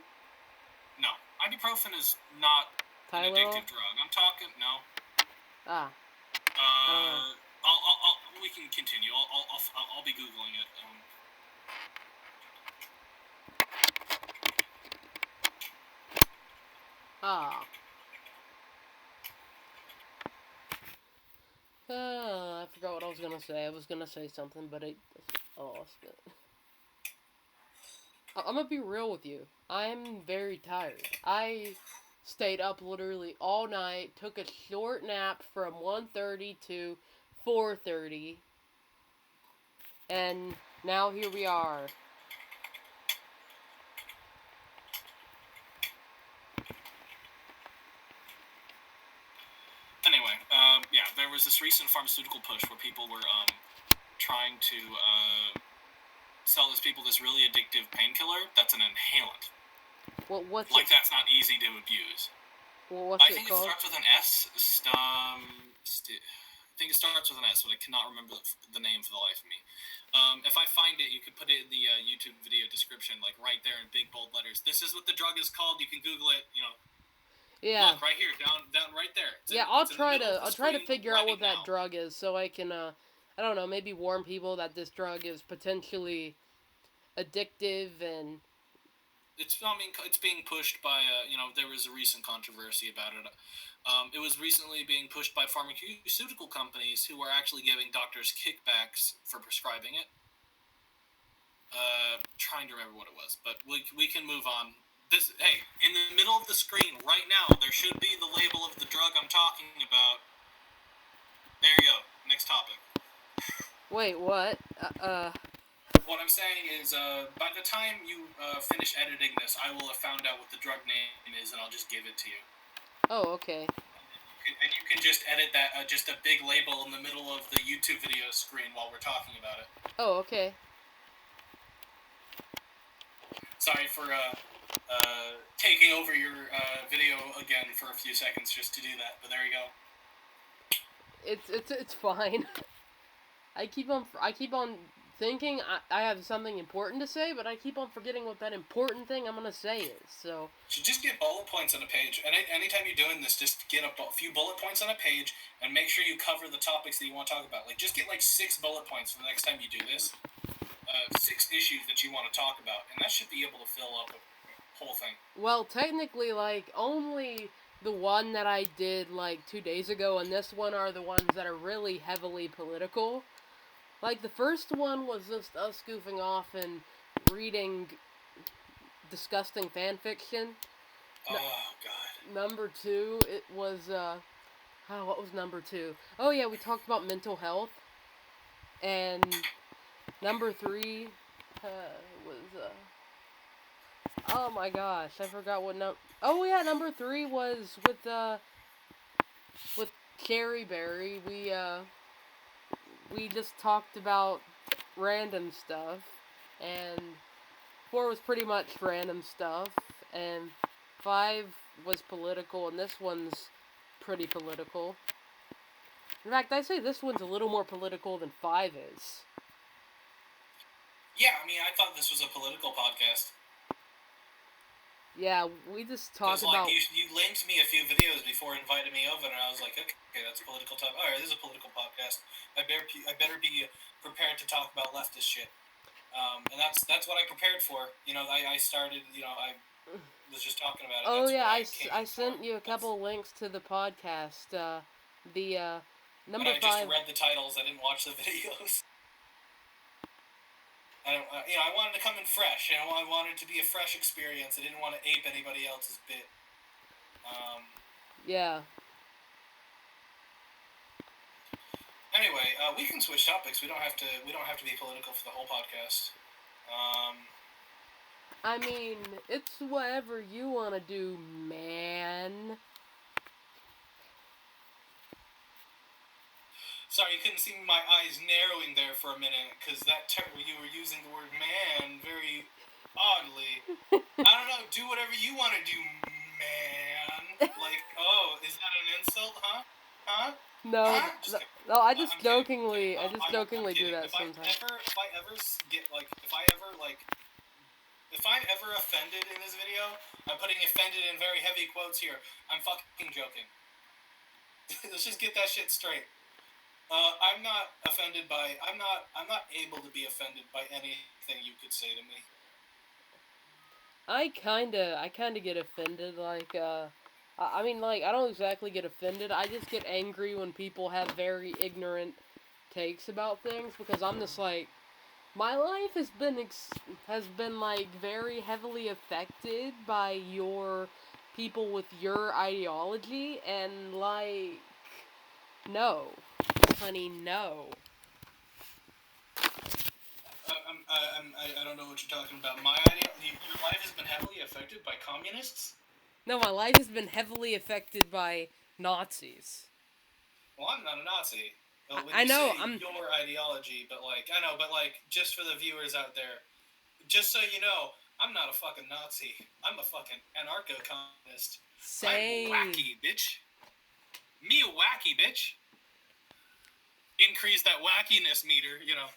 No, ibuprofen is not an addictive drug. I'm talking, no. We can continue. I'll be Googling it. Ah. I forgot what I was gonna say. I was gonna say something, but I lost it. I'm gonna be real with you. I'm very tired. I stayed up literally all night, took a short nap from 1:30 to 4:30, and now here we are. Anyway, yeah, there was this recent pharmaceutical push where people were trying to sell people this really addictive painkiller that's an inhalant. Well, what's like it? That's not easy to abuse. Well, what's I it think called? it starts with an S. I think it starts with an S, but I cannot remember the name for the life of me. If I find it, you could put it in the YouTube video description, like right there in big bold letters. This is what the drug is called. You can Google it. Yeah. Look right here, down right there. I'll try to figure out what that drug is, so I can I don't know, maybe warn people that this drug is potentially addictive and. It's being pushed by there was a recent controversy about it. It was recently being pushed by pharmaceutical companies who were actually giving doctors kickbacks for prescribing it. Trying to remember what it was, but we can move on. Hey, in the middle of the screen right now, there should be the label of the drug I'm talking about. There you go. Next topic. Wait, what? What I'm saying is, by the time you finish editing this, I will have found out what the drug name is, and I'll just give it to you. Oh, okay. And you can just edit that, just a big label in the middle of the YouTube video screen while we're talking about it. Oh, okay. Sorry for taking over your video again for a few seconds just to do that, but there you go. It's fine. I keep on thinking I have something important to say, but I keep on forgetting what that important thing I'm gonna say is. So you should just get bullet points on a page. And anytime you're doing this, just get a few bullet points on a page and make sure you cover the topics that you want to talk about. Like, just get 6 bullet points for the next time you do this. 6 issues that you want to talk about, and that should be able to fill up a whole thing. Well, technically, only the one that I did 2 days ago and this one are the ones that are really heavily political. The first one was just us goofing off and reading disgusting fan fiction. Oh, God. Number 2, it was, what was number 2? Oh, yeah, we talked about mental health. And number 3, was, oh my gosh, I forgot what oh, yeah, number 3 was with Cherry Berry. We just talked about random stuff, and 4 was pretty much random stuff, and 5 was political, and this one's pretty political. In fact, I'd say this one's a little more political than 5 is. Yeah, I thought this was a political podcast. Yeah, we just talked about... You linked me a few videos before inviting me over, and I was like, okay, that's a political topic. Alright, this is a political podcast. I better be prepared to talk about leftist shit. And that's what I prepared for. I started, I was just talking about it. Oh, yeah, I sent you a couple links to the podcast. Number 5... I just read the titles, I didn't watch the videos. I wanted to come in fresh. I wanted it to be a fresh experience. I didn't want to ape anybody else's bit. Yeah. Anyway, we can switch topics. We don't have to be political for the whole podcast. It's whatever you want to do, man. Sorry, you couldn't see my eyes narrowing there for a minute, because you were using the word man very oddly. I don't know, do whatever you want to do, man. Is that an insult, huh? Huh? No, no, I just jokingly do that sometimes. If I ever offended in this video, I'm putting offended in very heavy quotes here. I'm fucking joking. Let's just get that shit straight. I'm not able to be offended by anything you could say to me. I kinda get offended, I mean, like, I don't exactly get offended. I just get angry when people have very ignorant takes about things because I'm just like, my life has been like very heavily affected by your people with your ideology, and like, no, honey, no. I don't know what you're talking about. Your life has been heavily affected by communists. No, my life has been heavily affected by Nazis. Well, I'm not a Nazi. When I you know, say your ideology, but like, I know, but like, just for the viewers out there, just so you know, I'm not a fucking Nazi. I'm a fucking anarcho-communist. Same. I'm wacky, bitch. Me a wacky, bitch. Increase that wackiness meter, you know.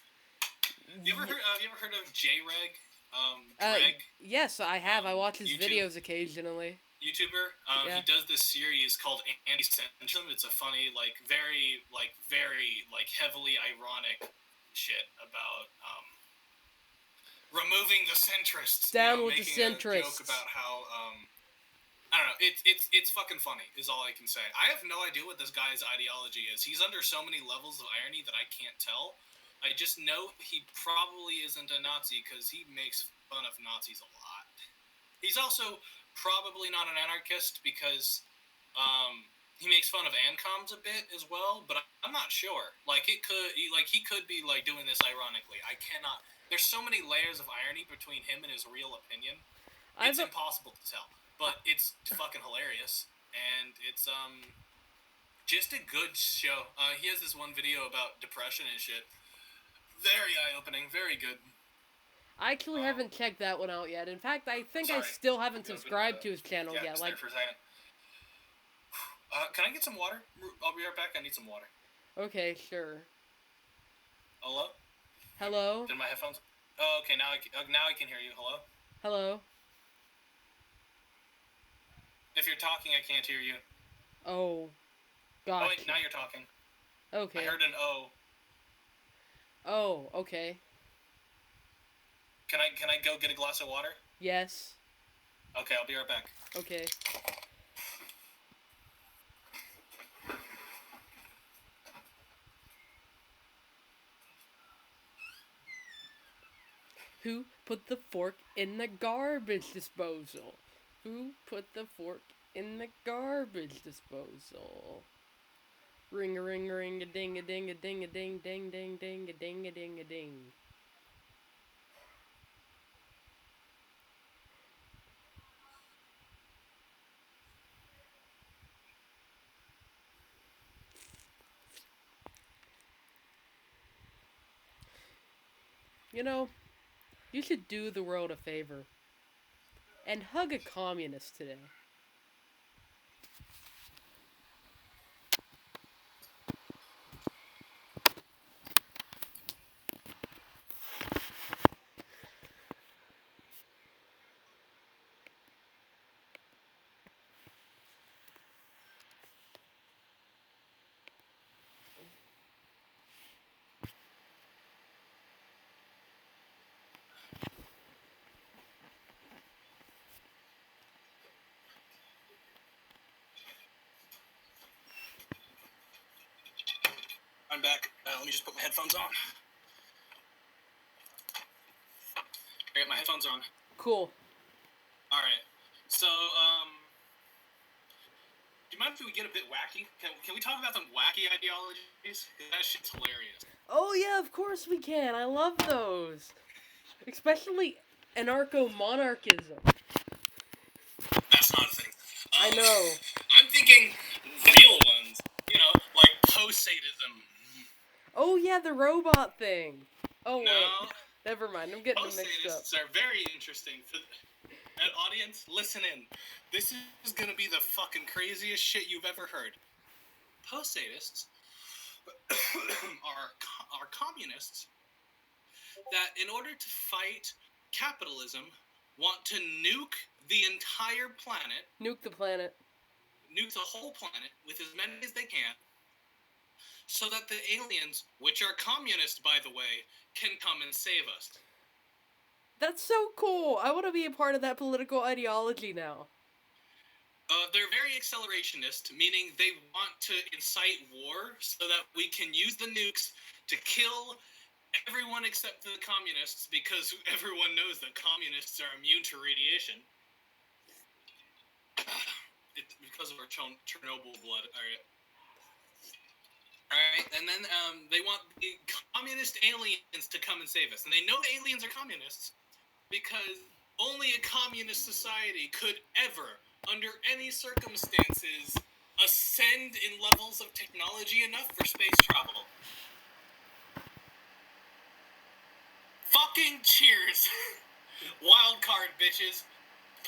You ever heard of J-Reg? Greg? Yes, I have. I watch his YouTube? videos occasionally. YouTuber. Yeah. He does this series called Anti-Centrism. It's a funny, very heavily ironic shit about removing the centrists. Down with the making centrists. a joke about how I don't know. It's fucking funny. Is all I can say. I have no idea what this guy's ideology is. He's under so many levels of irony that I can't tell. I just know he probably isn't a Nazi because he makes fun of Nazis a lot. He's also probably not an anarchist because he makes fun of ANCOMs a bit as well, but I'm not sure. He could be like doing this ironically. I cannot. There's so many layers of irony between him and his real opinion. It's impossible to tell, but it's fucking hilarious, and it's just a good show. He has this one video about depression and shit. Very eye-opening, very good. I actually haven't checked that one out yet. In fact, I think I still haven't subscribed to his channel yet. Like, for a second. Can I get some water? I'll be right back. I need some water. Okay, sure. Hello? Hello? Did my headphones? Oh, okay. Now I can hear you. Hello? Hello? If you're talking, I can't hear you. Oh. Gotcha. Oh, wait, now you're talking. Okay. I heard an O. Oh, okay. Can I go get a glass of water? Yes. Okay, I'll be right back. Okay. Who put the fork in the garbage disposal? Who put the fork in the garbage disposal? Ring a ring a ring a ding a ding a ding a ding ding ding ding a ding a ding a ding. You know, you should do the world a favor and hug a communist today. I'm back. Let me just put my headphones on. I got my headphones on. Cool. Alright. So, do you mind if we get a bit wacky? Can we talk about some wacky ideologies? That shit's hilarious. Oh yeah, of course we can. I love those. Especially anarcho-monarchism. That's not a thing. I know. I'm thinking real ones. You know, like post-sadism. Oh yeah, the robot thing. Oh no. wait. Never mind, I'm getting them mixed up. Post-sadists are very interesting. An audience, listen in. This is gonna be the fucking craziest shit you've ever heard. Post-sadists are communists that, in order to fight capitalism, want to nuke the entire planet. Nuke the planet. Nuke the whole planet with as many as they can, so that the aliens, which are communists, by the way, can come and save us. That's so cool. I want to be a part of that political ideology now. They're very accelerationist, meaning they want to incite war so that we can use the nukes to kill everyone except the communists, because everyone knows that communists are immune to radiation. It's because of our Chernobyl blood. Alright, and then they want the communist aliens to come and save us. And they know the aliens are communists because only a communist society could ever, under any circumstances, ascend in levels of technology enough for space travel. Fucking cheers! Wild card, bitches.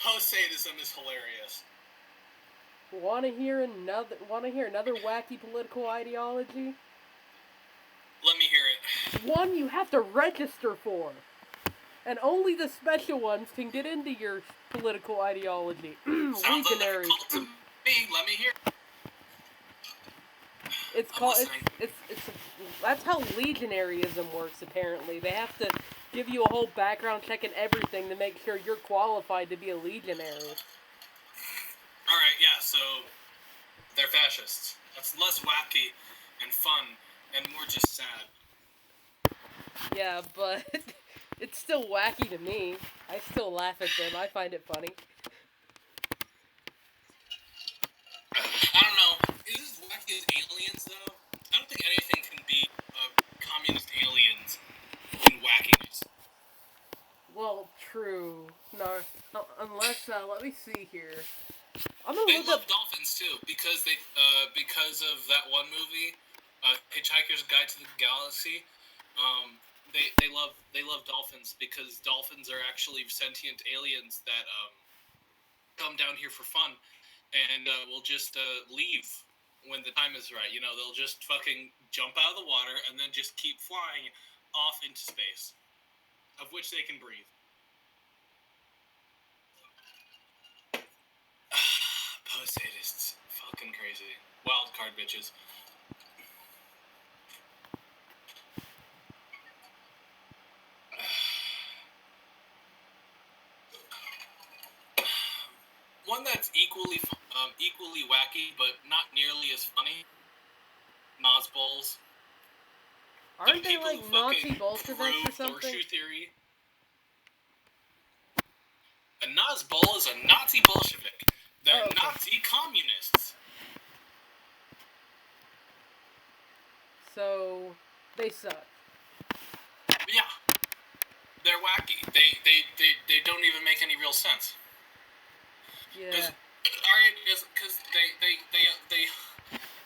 Post-sadism is hilarious. Want to hear another wacky political ideology? Let me hear it. One you have to register for. And only the special ones can get into your political ideology. Legionaries. Like let me hear it. It's called it's that's how legionaryism works apparently. They have to give you a whole background check and everything to make sure you're qualified to be a legionary. Alright, yeah, so they're fascists. That's less wacky and fun and more just sad. Yeah, but it's still wacky to me. I still laugh at them. I find it funny. I don't know. Is this wacky as aliens, though? I don't think anything can beat communist aliens in wackiness. Well, true. No, unless, let me see here. They love dolphins, too, because of that one movie, Hitchhiker's Guide to the Galaxy. They love dolphins because dolphins are actually sentient aliens that come down here for fun and will just leave when the time is right. You know, they'll just fucking jump out of the water and then just keep flying off into space, of which they can breathe. Post-sadists. Fucking crazy. Wild card bitches. One that's equally wacky, but not nearly as funny. Nosballs. Aren't they like Nazi Bolsheviks or something? Horseshoe theory. A Nosball is a Nazi Bolshevik. They're Nazi communists. So they suck. Yeah. They're wacky. They don't even make any real sense. Yeah. Because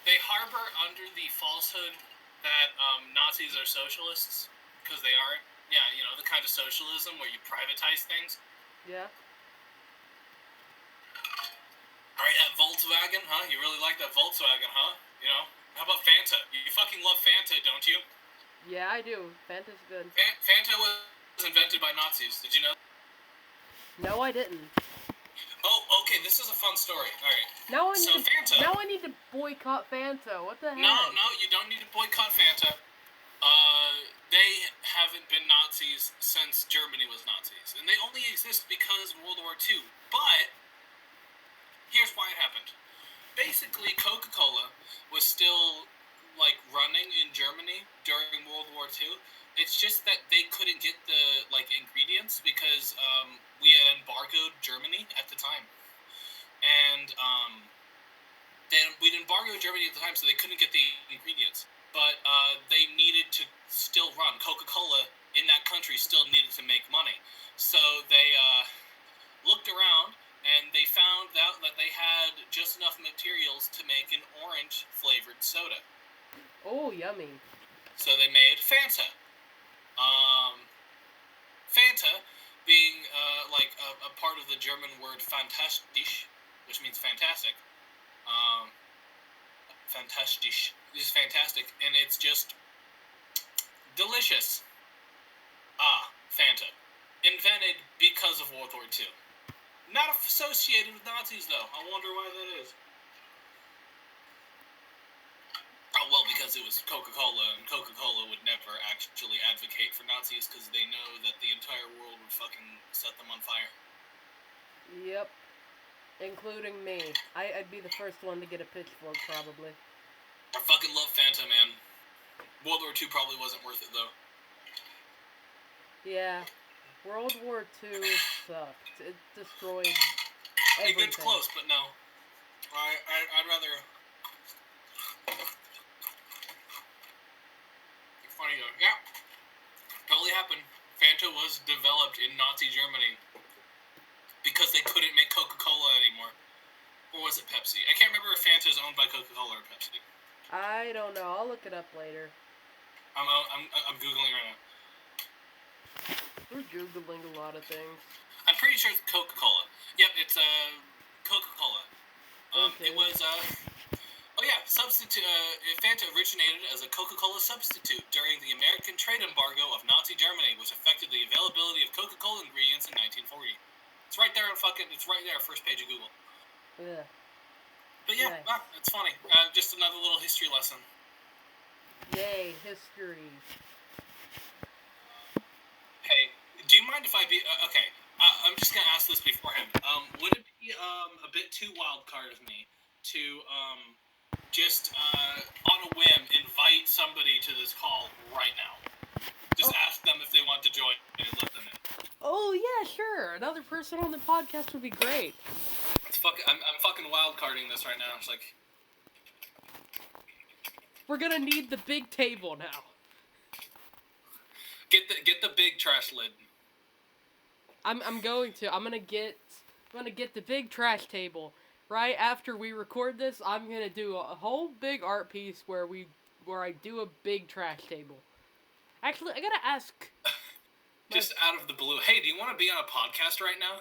they harbor under the falsehood that Nazis are socialists, because they aren't. Yeah, you know, the kind of socialism where you privatize things. Yeah. Alright, that Volkswagen, huh? You really like that Volkswagen, huh? You know? How about Fanta? You fucking love Fanta, don't you? Yeah, I do. Fanta's good. Fanta was invented by Nazis. Did you know? No, I didn't. Oh, okay, this is a fun story. Alright. Now I need to boycott Fanta. What the heck? No, you don't need to boycott Fanta. They haven't been Nazis since Germany was Nazis. And they only exist because of World War II. But here's why it happened. Basically, Coca-Cola was still, like, running in Germany during World War II. It's just that they couldn't get the, like, ingredients because we had embargoed Germany at the time. And we'd embargoed Germany at the time, so they couldn't get the ingredients. But they needed to still run. Coca-Cola in that country still needed to make money. So they looked around, and they found out that they had just enough materials to make an orange-flavored soda. Oh, yummy. So they made Fanta. Fanta being like a part of the German word fantastisch, which means fantastic. Fantastisch. This is fantastic, and it's just delicious. Fanta. Invented because of World War II. Not associated with Nazis, though. I wonder why that is. Oh, well, because it was Coca-Cola, and Coca-Cola would never actually advocate for Nazis because they know that the entire world would fucking set them on fire. Yep. Including me. I'd be the first one to get a pitchfork, probably. I fucking love Fanta, man. World War II probably wasn't worth it, though. Yeah. World War II sucked. It destroyed It everything. gets close, but no. I'd rather... Funny though. Yeah. Totally happened. Fanta was developed in Nazi Germany because they couldn't make Coca-Cola anymore. Or was it Pepsi? I can't remember if Fanta is owned by Coca-Cola or Pepsi. I don't know. I'll look it up later. I'm Googling right now. We're Googling a lot of things. I'm pretty sure it's Coca-Cola. Yep, it's Coca-Cola. Okay. It was substitute. Fanta originated as a Coca-Cola substitute during the American trade embargo of Nazi Germany, which affected the availability of Coca-Cola ingredients in 1940. It's right there it's right there, first page of Google. Yeah. But yeah, it's funny. Just another little history lesson. Yay, history. Hey, do you mind if I be okay? I'm just gonna ask this beforehand. Would it be a bit too wild card of me to just on a whim invite somebody to this call right now? Just ask them if they want to join and let them in. Oh yeah, sure. Another person on the podcast would be great. I'm fucking wild carding this right now. It's like we're gonna need the big table now. Get the big trash lid. I'm gonna get the big trash table. Right after we record this, I'm gonna do a whole big art piece where I do a big trash table. Actually, I gotta ask. Just out of the blue. Hey, do you want to be on a podcast right now?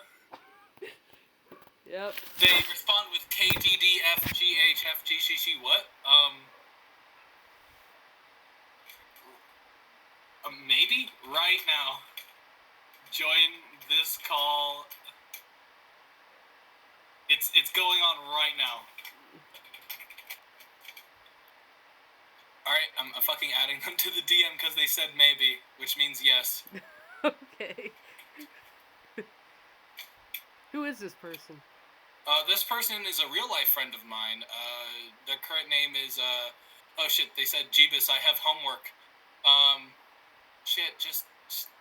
Yep. They respond with KDDFGHFGCC. What? Maybe right now. Join this call. It's going on right now. Alright, I'm fucking adding them to the DM because they said maybe, which means yes. Okay. Who is this person? This person is a real life friend of mine. Their current name is, oh shit, they said Jeebus, I have homework. Shit, just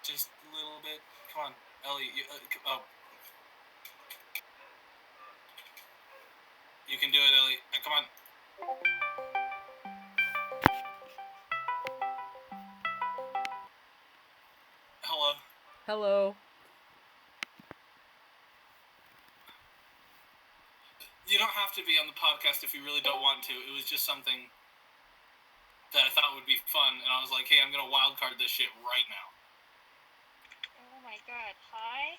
a little bit. Come on, Ellie, You can do it, Ellie. Come on. Hello. Hello. You don't have to be on the podcast if you really don't want to. It was just something that I thought would be fun, and I was like, hey, I'm gonna wildcard this shit right now. Oh my god, hi?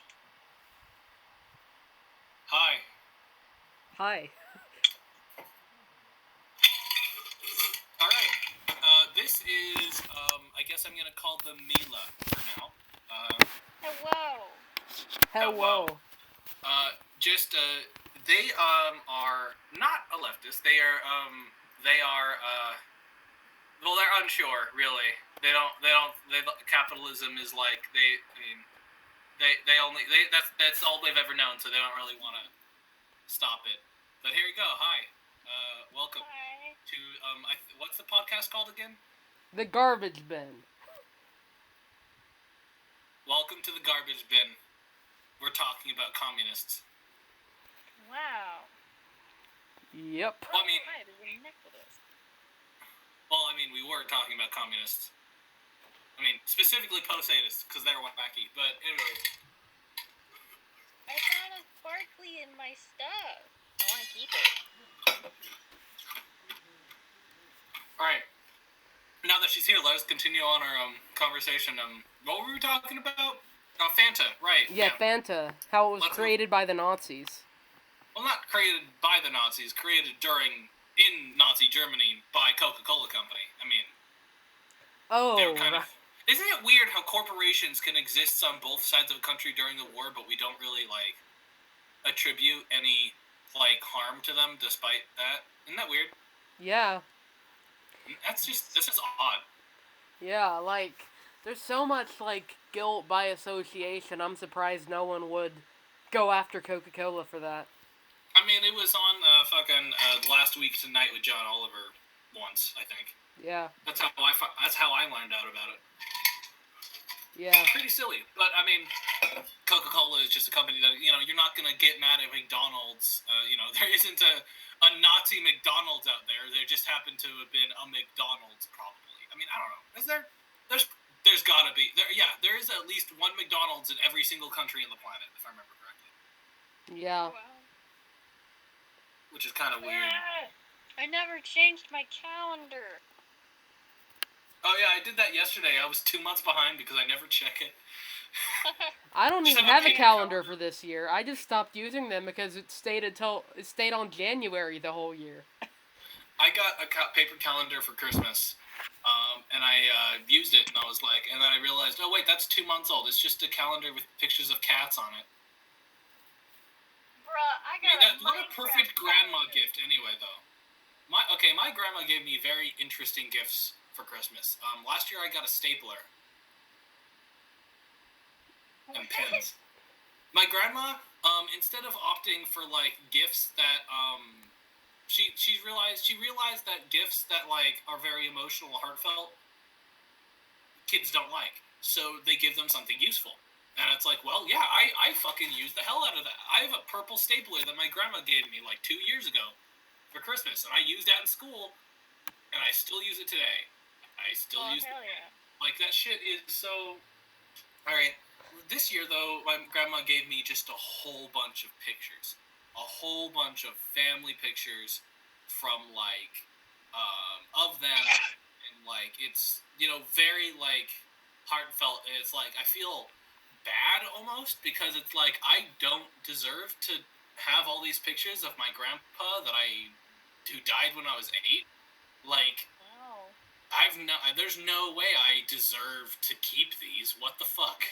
Hi. Hi. Alright. This is, I guess I'm gonna call them Mila for now. Hello. Hello. They are not a leftist. They are well, they're unsure, really. Capitalism is like, that's all they've ever known, so they don't really want to stop it. But here you go. Hi. Welcome. Hi. To, what's the podcast called again? The Garbage Bin. Welcome to the Garbage Bin. We're talking about communists. Wow. Yep. Well, I mean, hi, there's a necklace. We were talking about communists. Specifically post-statists, because they're wacky. But anyway. I found a sparkly in my stuff. I want to keep it. Alright. Now that she's here, let us continue on our conversation. What were we talking about? Oh, Fanta, right. Yeah, Fanta. How it was created by the Nazis. Well, not created by the Nazis, created in Nazi Germany by Coca-Cola Company. Oh, they were kind of... Isn't it weird how corporations can exist on both sides of a country during the war, but we don't really, attribute any, harm to them despite that? Isn't that weird? Yeah. This is odd. Yeah, there's so much, guilt by association, I'm surprised no one would go after Coca-Cola for that. I mean, it was on fucking Last Week Tonight with John Oliver once, I think. Yeah. That's how I learned out about it. Yeah. Pretty silly, but I mean, Coca-Cola is just a company that you're not gonna get mad at McDonald's. There isn't a Nazi McDonald's out there. There just happened to have been a McDonald's, probably. I mean, I don't know. Is there? There's gotta be there. Yeah, there is at least one McDonald's in every single country on the planet, if I remember correctly. Yeah. Wow. Which is kind of weird. I never changed my calendar. Oh yeah, I did that yesterday. I was 2 months behind because I never check it. I don't Just even have a have a paper calendar calendar. for this year. I just stopped using them because it stayed on January the whole year. I got a paper calendar for Christmas, and I used it, and I was like, and then I realized, oh wait, that's 2 months old. It's just a calendar with pictures of cats on it. Bruh, I got What a perfect Minecraft grandma calendar. gift, anyway, though. My grandma gave me very interesting gifts for Christmas. Last year I got a stapler and pens. My grandma, instead of opting for like gifts that she realized that gifts that like are very emotional, heartfelt, kids don't like. So they give them something useful. And it's like, well, yeah, I fucking used the hell out of that. I have a purple stapler that my grandma gave me like 2 years ago for Christmas, and I used that in school, and I still use it today. I still use it. Hell yeah. Like, that shit is so... Alright, this year, though, my grandma gave me just a whole bunch of pictures. A whole bunch of family pictures from, like, of them, and, like, it's, very, like, heartfelt, and it's like, I feel bad, almost, because it's like, I don't deserve to have all these pictures of my grandpa who died when I was 8. Like, Wow. there's no way I deserve to keep these. What the fuck?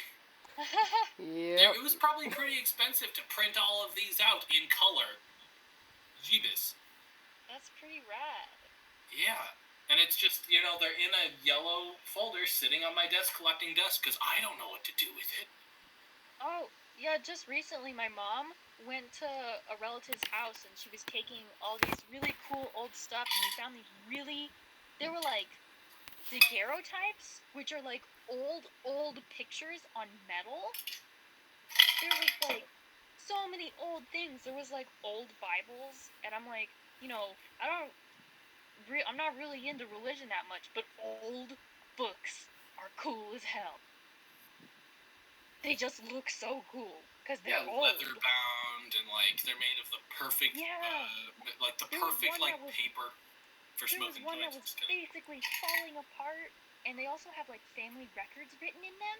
Yep. It was probably pretty expensive to print all of these out in color. Jeebus. That's pretty rad. Yeah. And it's just, they're in a yellow folder sitting on my desk collecting dust because I don't know what to do with it. Oh, yeah, just recently my mom went to a relative's house and she was taking all these really cool old stuff and we found these they were like daguerreotypes, which are like old pictures on metal. There was like so many old things. There was like old Bibles, and I'm like, I'm not really into religion that much, but old books are cool as hell. They just look so cool because they're old. Leather bound and like they're made of the perfect, like the There was perfect one like that was- paper for There was smoking one that joints. was basically falling apart, and they also have like family records written in them.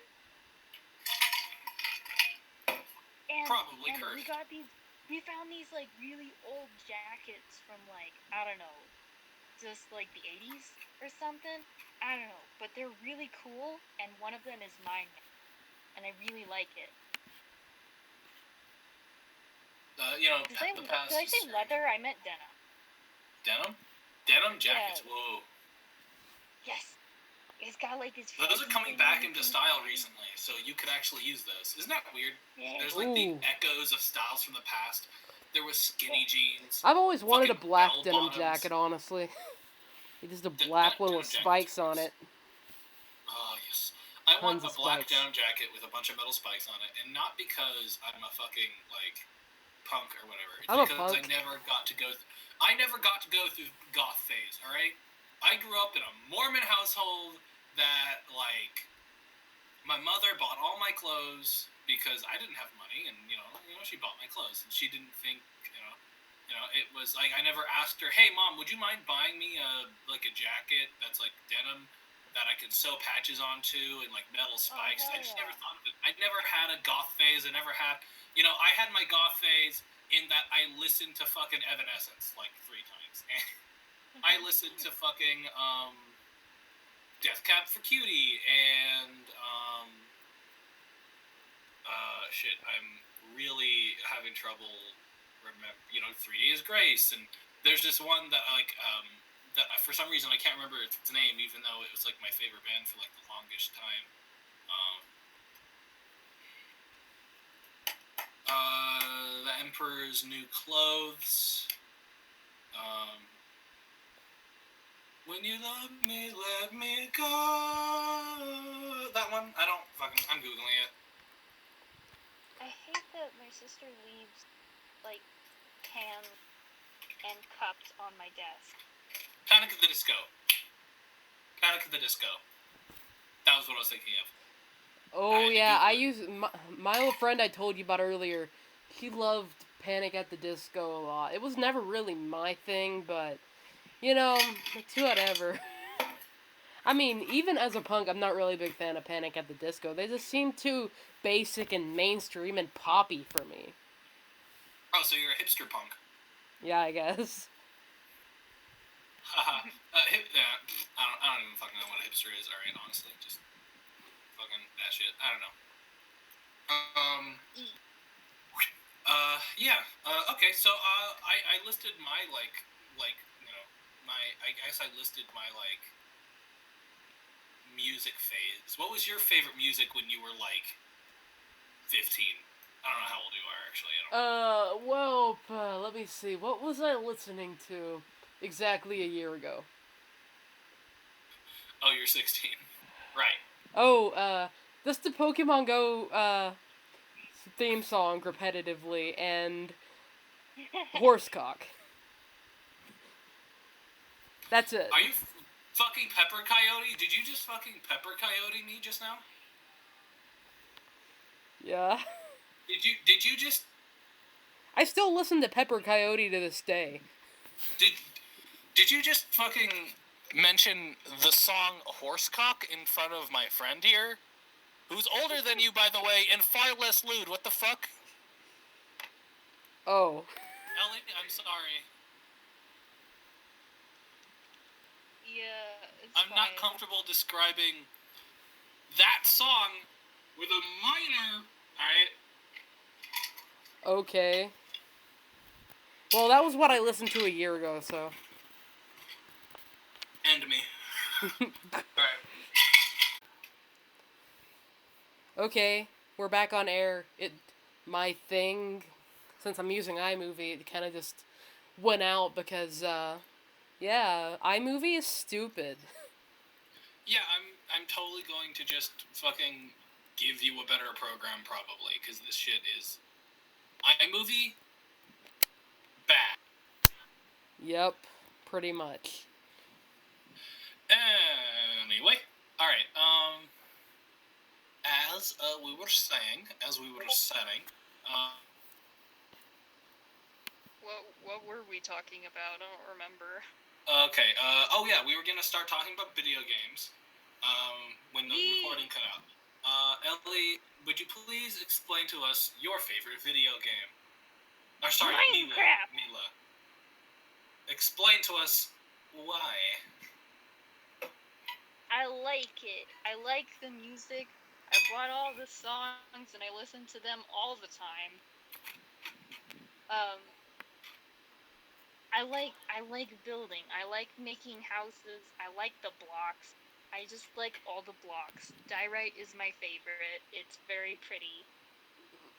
And, Probably and cursed. we found these like really old jackets from like, I don't know, just like the 80s or something. I don't know, but they're really cool, and one of them is mine, and I really like it. The past. Did I say leather? I meant denim. Denim jackets. Yeah. Whoa. Yes. It's got like this. Those are fuzzy coming thing back on into it. style recently, so you could actually use those. Isn't that weird? Yeah. There's like the Ooh. echoes of styles from the past. There was skinny jeans. I've always wanted a Fucking black bell denim bottoms. jacket, honestly. Just a That black one denim with jacket's spikes on nice. it. Oh yes. I want Tons a of black spikes. denim jacket with a bunch of metal spikes on it, and not because I'm a fucking like punk or whatever. It's I'm a because punk. I never got to go through goth phase. All right. I grew up in a Mormon household that like my mother bought all my clothes because I didn't have money, and she bought my clothes, and she didn't think it was like I never asked her, hey mom, would you mind buying me a jacket that's like denim that I could sew patches onto and like metal spikes. hell I just yeah. never thought of it. I never had a goth phase. I never had, I had my goth phase in that I listened to fucking Evanescence like 3 times. I listened to fucking Death Cab for Cutie and shit. I'm really having trouble remember. 3 Days Grace, and there's this one that that for some reason I can't remember its name, even though it was like my favorite band for like the longest time. The Emperor's New Clothes. When you love me, let me go. That one? I'm Googling it. I hate that my sister leaves, like, cans and cups on my desk. Panic at the Disco. Panic at the Disco. That was what I was thinking of. Oh, yeah, I use... My old friend I told you about earlier, he loved Panic at the Disco a lot. It was never really my thing, but, you know, it's whatever. I mean, even as a punk, I'm not really a big fan of Panic at the Disco. They just seem too basic and mainstream and poppy for me. Oh, so you're a hipster punk. Yeah, I guess. Haha. I don't even fucking know what a hipster is, alright, honestly. Just fucking that shit. I don't know. Okay, so, I listed my, I guess I listed my, music phase. What was your favorite music when you were, 15? I don't know how old you are, actually. Let me see. What was I listening to exactly a year ago? Oh, you're 16. Right. Oh, just the Pokemon Go, theme song repetitively, and Horsecock. That's it. Are you fucking Pepper Coyote? Did you just fucking Pepper Coyote me just now? Yeah. Did you just... I still listen to Pepper Coyote to this day. Did you just fucking mention the song Horsecock in front of my friend here? Who's older than you, by the way, and far less lewd. What the fuck? Oh. Ellie, I'm sorry. Yeah, it's I'm not comfortable describing that song with a minor, alright? Okay. Well, that was what I listened to a year ago, so. End me. Alright. Okay, we're back on air. My thing, since I'm using iMovie, it kind of just went out because, yeah, iMovie is stupid. Yeah, I'm totally going to just fucking give you a better program, probably, because this shit is... iMovie? Bad. Yep, pretty much. Anyway, alright, as we were setting, What were we talking about? I don't remember. Okay, we were gonna start talking about video games, when the recording cut out. Ellie, would you please explain to us your favorite video game? Or sorry, Minecraft! Mila. Explain to us why. I like it. I like the music. I bought all the songs and I listen to them all the time. I like building. I like making houses. I like the blocks. I just like all the blocks. Diorite is my favorite. It's very pretty.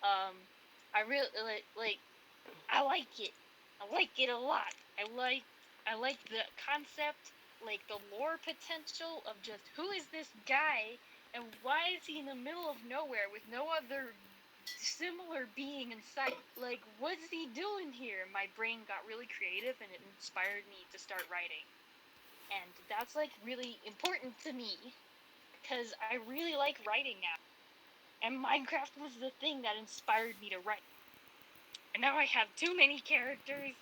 I really like I like it. I like it a lot. I like the concept, like the lore potential of just who is this guy and why is he in the middle of nowhere with no other similar being in sight? Like, what's he doing here? My brain got really creative and it inspired me to start writing. And that's like really important to me because I really like writing now. And Minecraft was the thing that inspired me to write. And now I have too many characters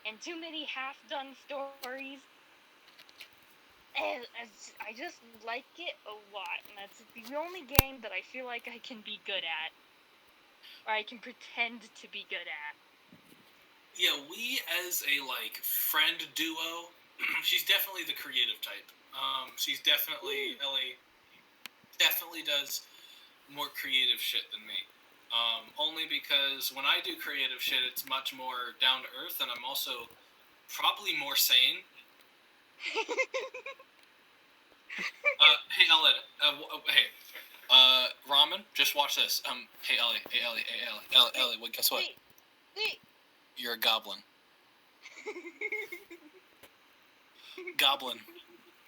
and too many half-done stories. And I just like it a lot. And that's the only game that I feel like I can be good at. Or I can pretend to be good at. Yeah, we as a, friend duo, she's definitely the creative type. She's definitely, Ellie, definitely does more creative shit than me. Only because when I do creative shit, it's much more down to earth, and I'm also probably more sane. Hey, Ellen. Ramen, just watch this. Hey, Ellie, well, guess what? Wait. You're a goblin. Goblin.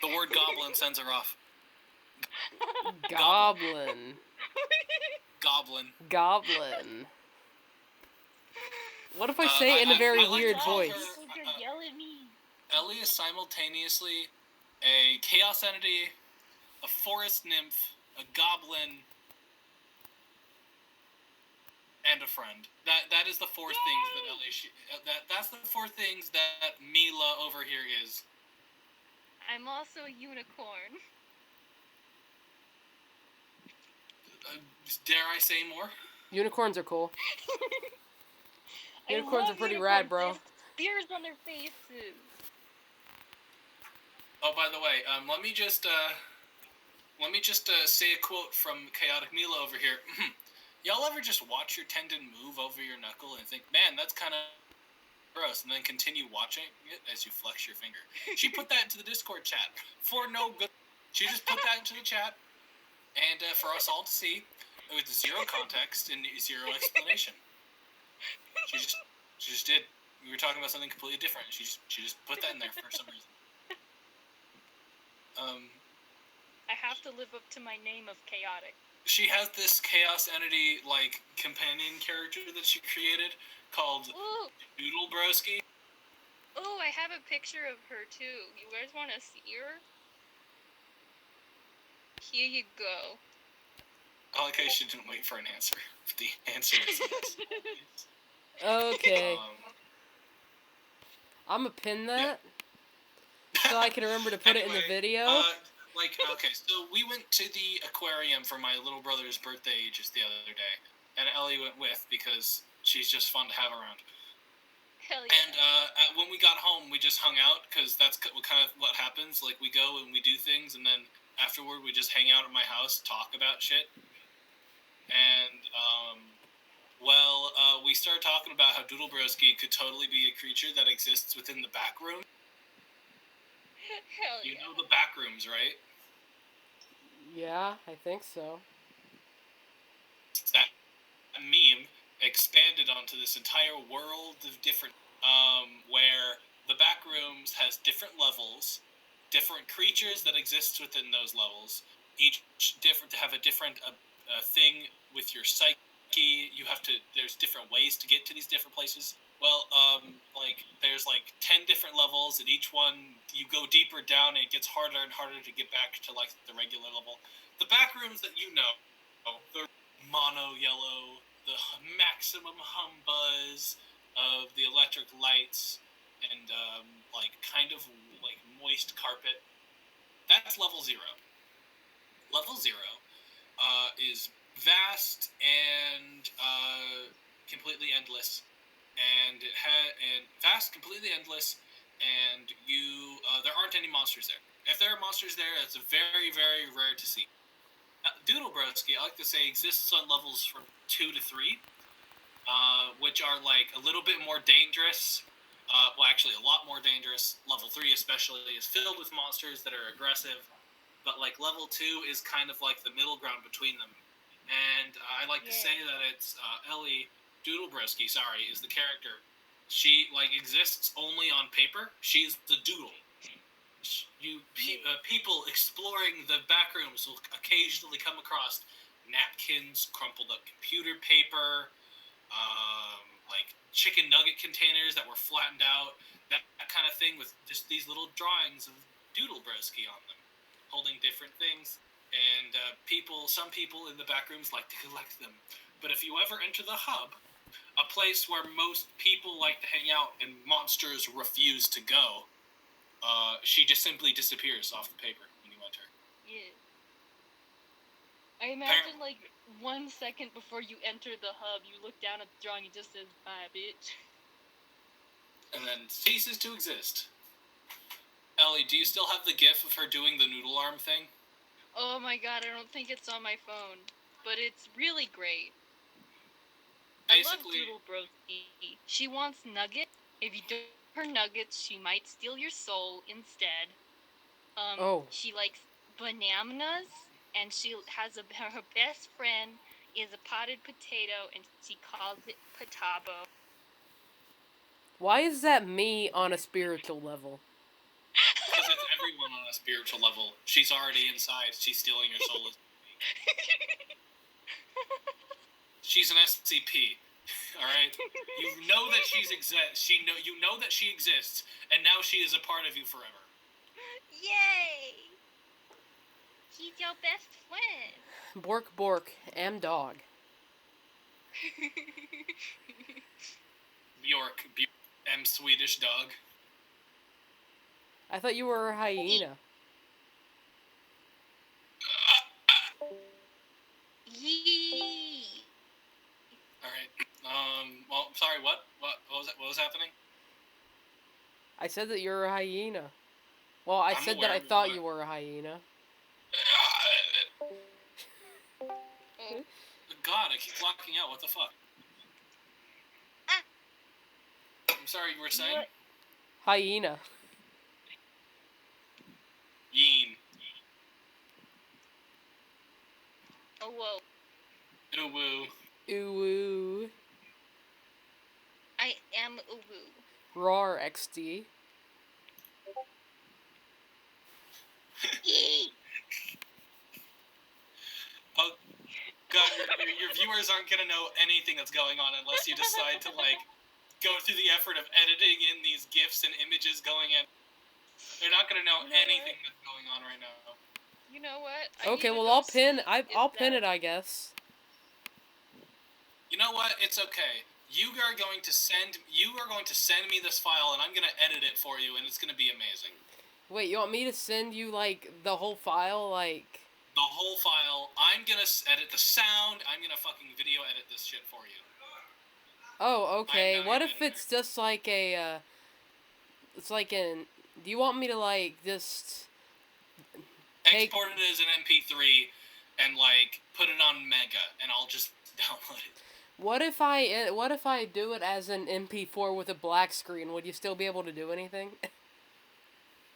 The word goblin sends her off. Goblin. Goblin. Goblin. What if I Uh, say it in a very I like weird to call voice? her- You're yelling at me. Ellie is simultaneously a chaos entity, a forest nymph, a goblin, and a friend. That is the four things that Ellie. That's the four things that Mila over here is. I'm also a unicorn. Dare I say more? Unicorns are cool. I Unicorns love are pretty unicorns. rad, bro. They have spears on their faces. Oh, by the way, let me just say a quote from Chaotic Mila over here. Y'all ever just watch your tendon move over your knuckle and think, man, that's kind of gross, and then continue watching it as you flex your finger? She put that into the Discord chat for no good. She just put that into the chat, and for us all to see, with zero context and zero explanation. She just did. We were talking about something completely different. She just put that in there for some reason. I have to live up to my name of chaotic. She has this chaos entity like companion character that she created called Ooh, Doodle Broski. ooh, I have a picture of her too. You guys want to see her? Here you go. I like how she didn't wait for an answer. The answer is yes. Okay. Um, I'm gonna pin that so I can remember to put it in the anyway, video. Okay, so we went to the aquarium for my little brother's birthday just the other day, and Ellie went with because she's just fun to have around. Hell yeah. And when we got home, we just hung out because that's kind of what happens. Like, we go and we do things, and then afterward, we just hang out at my house, talk about shit. And, we started talking about how Doodlebroski could totally be a creature that exists within the back room. Hell You yeah. know the back rooms, right? Yeah, I think so. That meme expanded onto this entire world of different, where the back rooms has different levels, different creatures that exist within those levels, each different to have a different thing with your psyche. There's different ways to get to these different places. Well, there's 10 different levels, and each one you go deeper down, and it gets harder and harder to get back to the regular level. The back rooms that you know, they're mono yellow, the maximum hum buzz of the electric lights, and kind of moist carpet. That's level 0. Level 0 is vast and completely endless, and completely endless, and there aren't any monsters there. If there are monsters there, it's very, very rare to see. Doodlebroski, I like to say, exists on levels from 2 to 3, which are a little bit more dangerous. Actually, a lot more dangerous. Level 3 especially is filled with monsters that are aggressive, but level 2 is kind of the middle ground between them. And I like to say that it's Ellie Doodlebroski, is the character. She exists only on paper. She's the doodle. People exploring the back rooms will occasionally come across napkins, crumpled up computer paper, chicken nugget containers that were flattened out, that kind of thing, with just these little drawings of Doodlebroski on them, holding different things. And some people in the back rooms like to collect them. But if you ever enter the hub, a place where most people like to hang out and monsters refuse to go, she just simply disappears off the paper when you enter. Yeah. I imagine 1 second before you enter the hub, you look down at the drawing and it just says, bye, bitch. And then ceases to exist. Ellie, do you still have the gif of her doing the noodle arm thing? Oh my god, I don't think it's on my phone. But it's really great. Basically, I love Doodlebroski. She wants nuggets. If you don't give her nuggets, she might steal your soul instead. She likes bananas, and she has her best friend is a potted potato, and she calls it Potabo. Why is that me on a spiritual level? Because it's everyone on a spiritual level. She's already inside. She's stealing your soul. She's an SCP. All right. You know that you know that she exists, and now she is a part of you forever. Yay! He's your best friend. Bork bork, am dog. Bjork, am Swedish dog. I thought you were a hyena. Yee. All right. Well, sorry. What was that? What was happening? I said that you're a hyena. Well, I I'm said aware that I of thought what- you were a hyena. God, I keep blocking out. What the fuck? Ah. I'm sorry. You were saying? What? Hyena. Yeen. Oh, whoa. Ooh woo. Ooh woo. I am Uwu. Roar XD. Yee. Oh, God, your viewers aren't gonna know anything that's going on unless you decide to like go through the effort of editing in these GIFs and images going in. They're not gonna know You know anything that's going on right now. You know what? Okay, need to well go I'll pin. see I'll if pin that- it, I guess. You know what? It's okay. You are going to send me this file, and I'm gonna edit it for you, and it's gonna be amazing. Wait, you want me to send you like the whole file, like? The whole file. I'm gonna edit the sound. I'm gonna fucking video edit this shit for you. Oh, okay. I'm not What an if it's just like a? It's like an. Do you want me to like just? Take- Export it as an MP3 and like put it on Mega, and I'll just download it. What if I do it as an MP4 with a black screen? Would you still be able to do anything?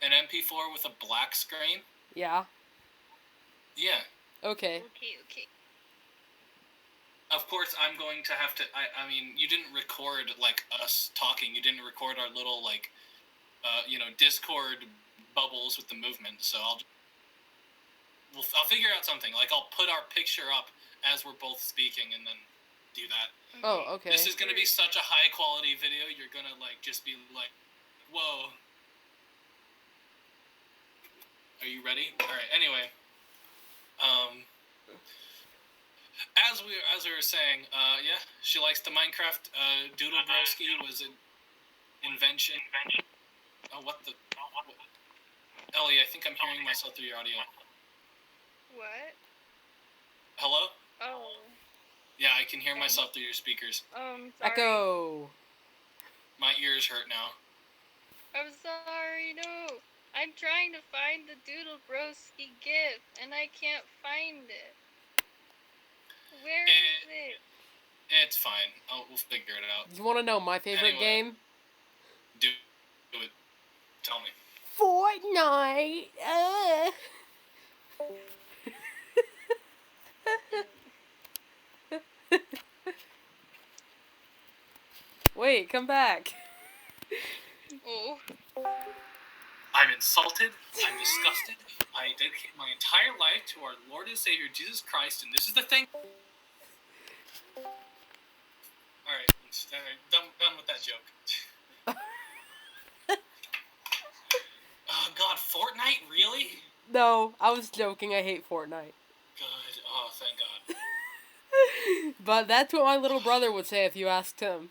An MP4 with a black screen? Yeah. Yeah. Okay. Okay. Of course, I'm going to have to. I mean, you didn't record like us talking. You didn't record our little like, Discord bubbles with the movement. So I'll figure out something. Like I'll put our picture up as we're both speaking, and then do that. Oh, okay. This is gonna be such a high quality video. You're gonna like just be like, whoa. Are you ready? All right. Anyway, as we were saying, yeah, she likes the Minecraft. Doodle Broski was an invention. Oh, what the? Ellie, I think I'm hearing myself through your audio. What? Hello? Oh. Yeah, I can hear myself through your speakers. Sorry. Echo. My ears hurt now. I'm sorry, no. I'm trying to find the Doodle Broski GIF, and I can't find it. Where is it? It's fine. We'll figure it out. You want to know my favorite Anyway. game? Do it. Tell me. Fortnite. Wait, come back. Oh. I'm insulted. I'm disgusted. I dedicate my entire life to our Lord and Savior Jesus Christ, and this is the thing. Alright, done with that joke. Oh God, Fortnite? Really? No, I was joking. I hate Fortnite. Good. Oh, thank God. But that's what my little brother would say if you asked him.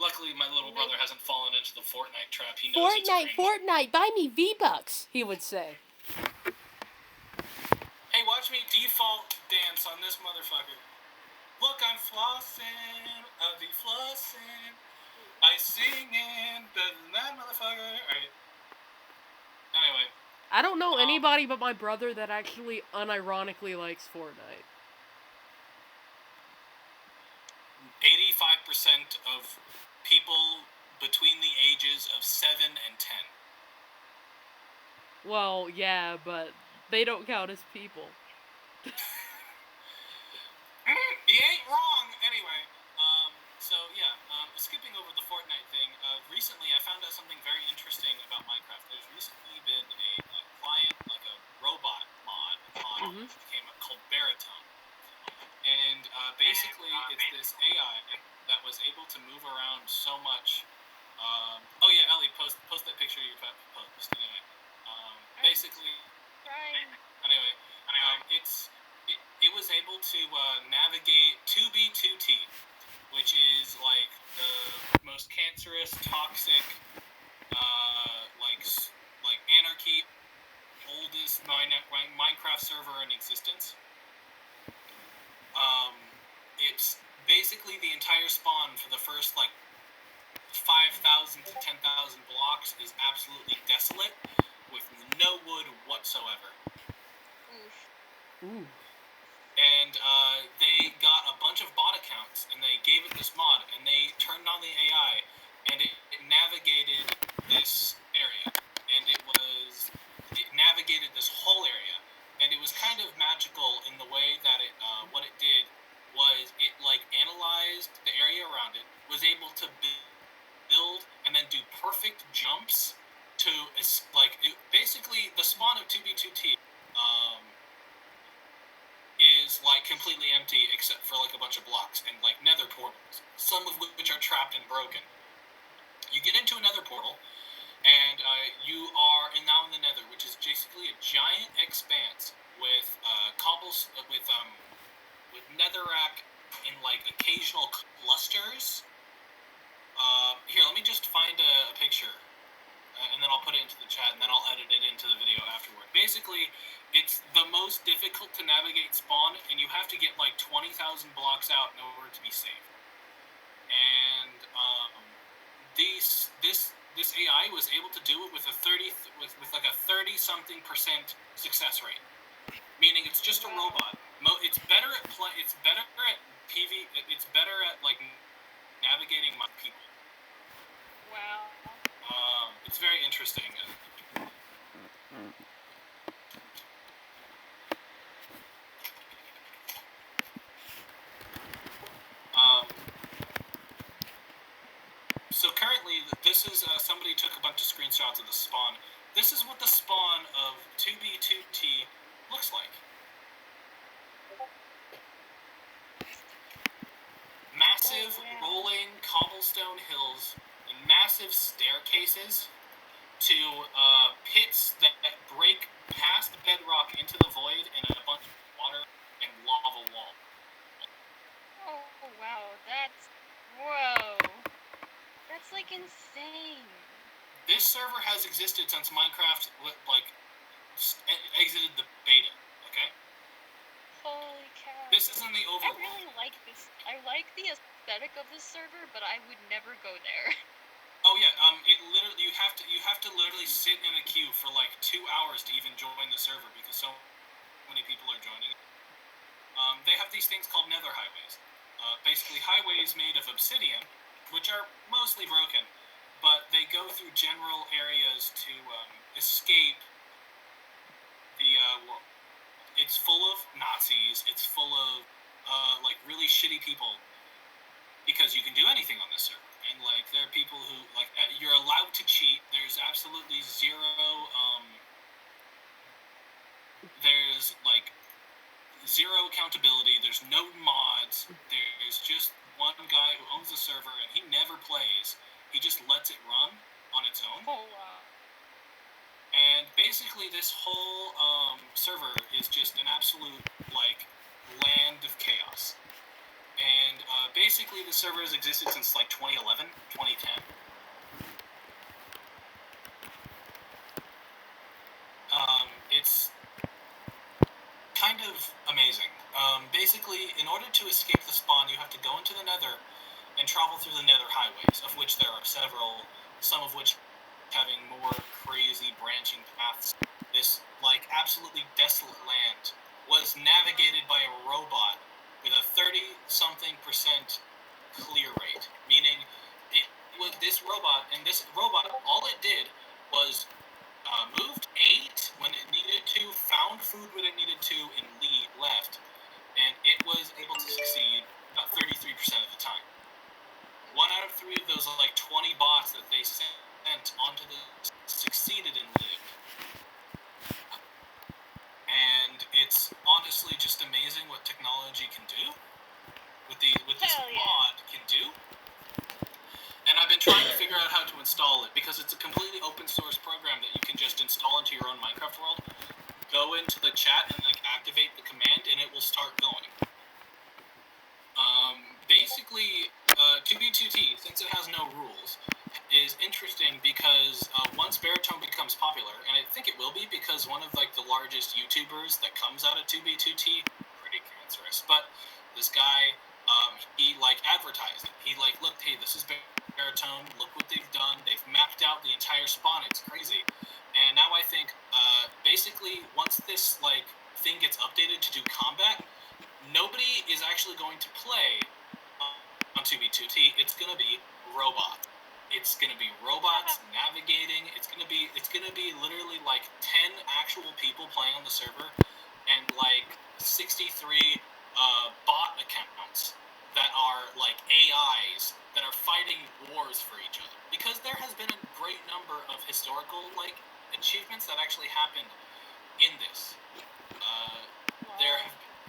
Luckily, my little brother hasn't fallen into the Fortnite trap. He knows it's cringe. Fortnite, buy me V-Bucks, he would say. Hey, watch me default dance on this motherfucker. Look, I'm flossing. I'll be flossing. I singing. That motherfucker. Alright. Anyway. I don't know anybody but my brother that actually unironically likes Fortnite. 85% of people between the ages of 7 and 10. Well, yeah, but they don't count as people. You ain't wrong. Anyway, so yeah, basically, it's this AI that was able to move around so much. Oh yeah, Ellie, post that picture you posted. Anyway, basically, Trying. anyway, it was able to navigate 2B2T, which is like the most cancerous, toxic, like anarchy, oldest Minecraft server in existence. It's basically the entire spawn for the first like 5,000 to 10,000 blocks is absolutely desolate with no wood whatsoever. Oof. Ooh. And they got a bunch of bot accounts and they gave it this mod and they turned on the AI and it navigated this area and it navigated this whole area and it was kind of magical in the way that it what it did was it like analyzed the area around it, was able to build and then do perfect jumps to basically the spawn of 2B2T is like completely empty except for like a bunch of blocks and like nether portals, some of which are trapped and broken. You get into a nether portal and you are now in the nether, which is basically a giant expanse with with netherrack in like occasional clusters. Here, let me just find a picture, and then I'll put it into the chat, and then I'll edit it into the video afterward. Basically, it's the most difficult to navigate spawn, and you have to get like 20,000 blocks out in order to be safe. And this AI was able to do it with a 30-something% success rate, meaning it's just a robot. It's better at PV. It's better at like navigating my people. Wow. It's very interesting. So currently, this is somebody took a bunch of screenshots of the spawn. This is what the spawn of 2B2T looks like. Massive rolling cobblestone hills and massive staircases to pits that break past the bedrock into the void and a bunch of water and lava wall. Oh wow, whoa. That's like insane. This server has existed since Minecraft exited the beta. Okay. Holy cow. This is in the overworld. I really like this. I like the aesthetic of this server, but I would never go there. Oh yeah, you have to literally sit in a queue for like 2 hours to even join the server because so many people are joining. They have these things called nether highways. Basically highways made of obsidian, which are mostly broken, but they go through general areas to escape the world. It's full of Nazis. It's full of like really shitty people because you can do anything on this server. And like there are people who like you're allowed to cheat. There's absolutely zero. There's like zero accountability. There's no mods. There's just one guy who owns the server and he never plays. He just lets it run on its own. Oh wow. And basically, this whole server is just an absolute like land of chaos. And basically, the server has existed since like 2011, 2010. It's kind of amazing. Basically, in order to escape the spawn, you have to go into the nether and travel through the nether highways, of which there are several, some of which having more crazy branching paths. This like absolutely desolate land was navigated by a robot with a 30-something% clear rate, meaning it was this robot, and this robot, all it did was moved, ate when it needed to, found food when it needed to, and left. And it was able to succeed about 33% of the time. 1 out of 3 of those like 20 bots that they sent onto the succeeded and lived. And it's honestly just amazing what technology can do with this Hell yeah. mod can do. And I've been trying to figure out how to install it because it's a completely open source program that you can just install into your own Minecraft world. Go into the chat and like activate the command, and it will start going. Basically, 2B2T, since it has no rules, is interesting because once Baritone becomes popular, and I think it will be because one of like the largest YouTubers that comes out of 2B2T, pretty cancerous, but this guy, he like advertised. He like, look, hey, this is Baritone. Look what they've done. They've mapped out the entire spawn. It's crazy. And now I think, basically, once this like thing gets updated to do combat, nobody is actually going to play on 2B2T. It's gonna be robots. It's gonna be robots navigating. It's gonna be literally like 10 actual people playing on the server, and like 63 bot accounts that are like AIs that are fighting wars for each other. Because there has been a great number of historical like achievements that actually happened in this.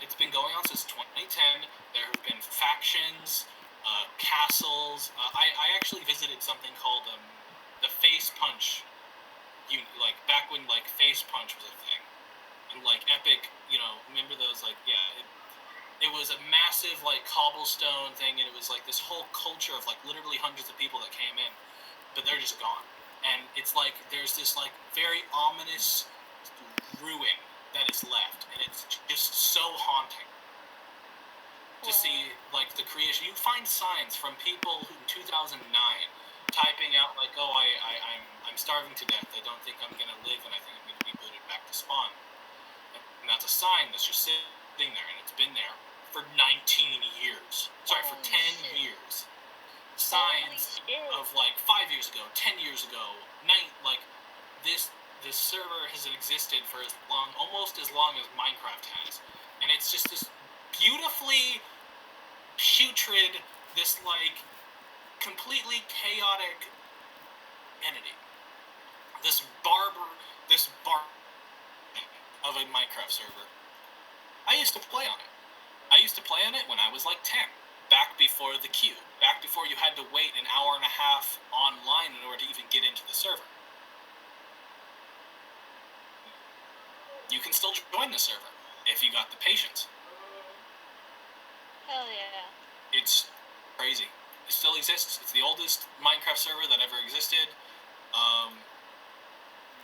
It's been going on since 2010. There have been factions, castles. I actually visited something called the Face Punch unit, like back when like Face Punch was a thing, and like Epic, remember those like it was a massive like cobblestone thing, and it was like this whole culture of like literally hundreds of people that came in, but they're just gone, and it's like there's this like very ominous ruin that is left, and it's just so haunting to see like the creation. You find signs from people who in 2009 typing out like, oh, I'm starving to death, I don't think I'm gonna live, and I think I'm gonna be booted back to spawn. And that's a sign that's just sitting there, and it's been there for 19 years. Sorry, for 10 years. Signs of like 5 years ago, 10 years ago, like this server has existed for almost as long as Minecraft has, and it's just this beautifully putrid, this like completely chaotic entity, this bar of a Minecraft server. I used to play on it. When I was like 10, back before the queue, back before you had to wait an hour and a half online in order to even get into the server. You can still join the server if you got the patience. Hell yeah. It's crazy. It still exists. It's the oldest Minecraft server that ever existed.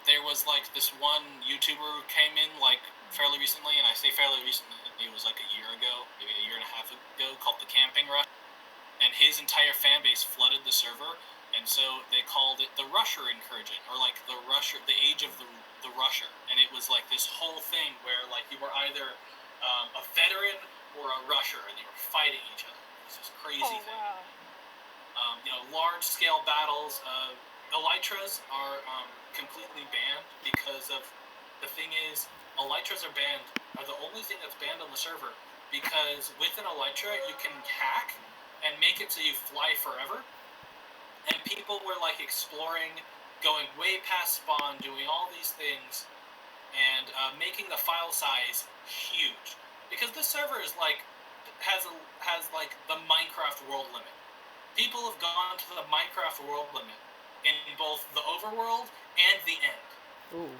There was like this one YouTuber who came in like fairly recently, and I say fairly recently, it was like a year ago, maybe a year and a half ago, called the Camping Rush, and his entire fan base flooded the server, and so they called it the Rusher Incursion, or like the Age of the Rusher, and it was like this whole thing where like you were either a veteran or a rusher, and you were fighting each other. It was this crazy thing. Wow. Large scale battles. Elytras are completely banned because of the thing is Elytras are the only thing that's banned on the server, because with an Elytra you can hack and make it so you fly forever, and people were like exploring, going way past spawn, doing all these things, and making the file size huge, because this server is like has like the Minecraft world limit. People have gone to the Minecraft world limit in both the overworld and the end. Ooh.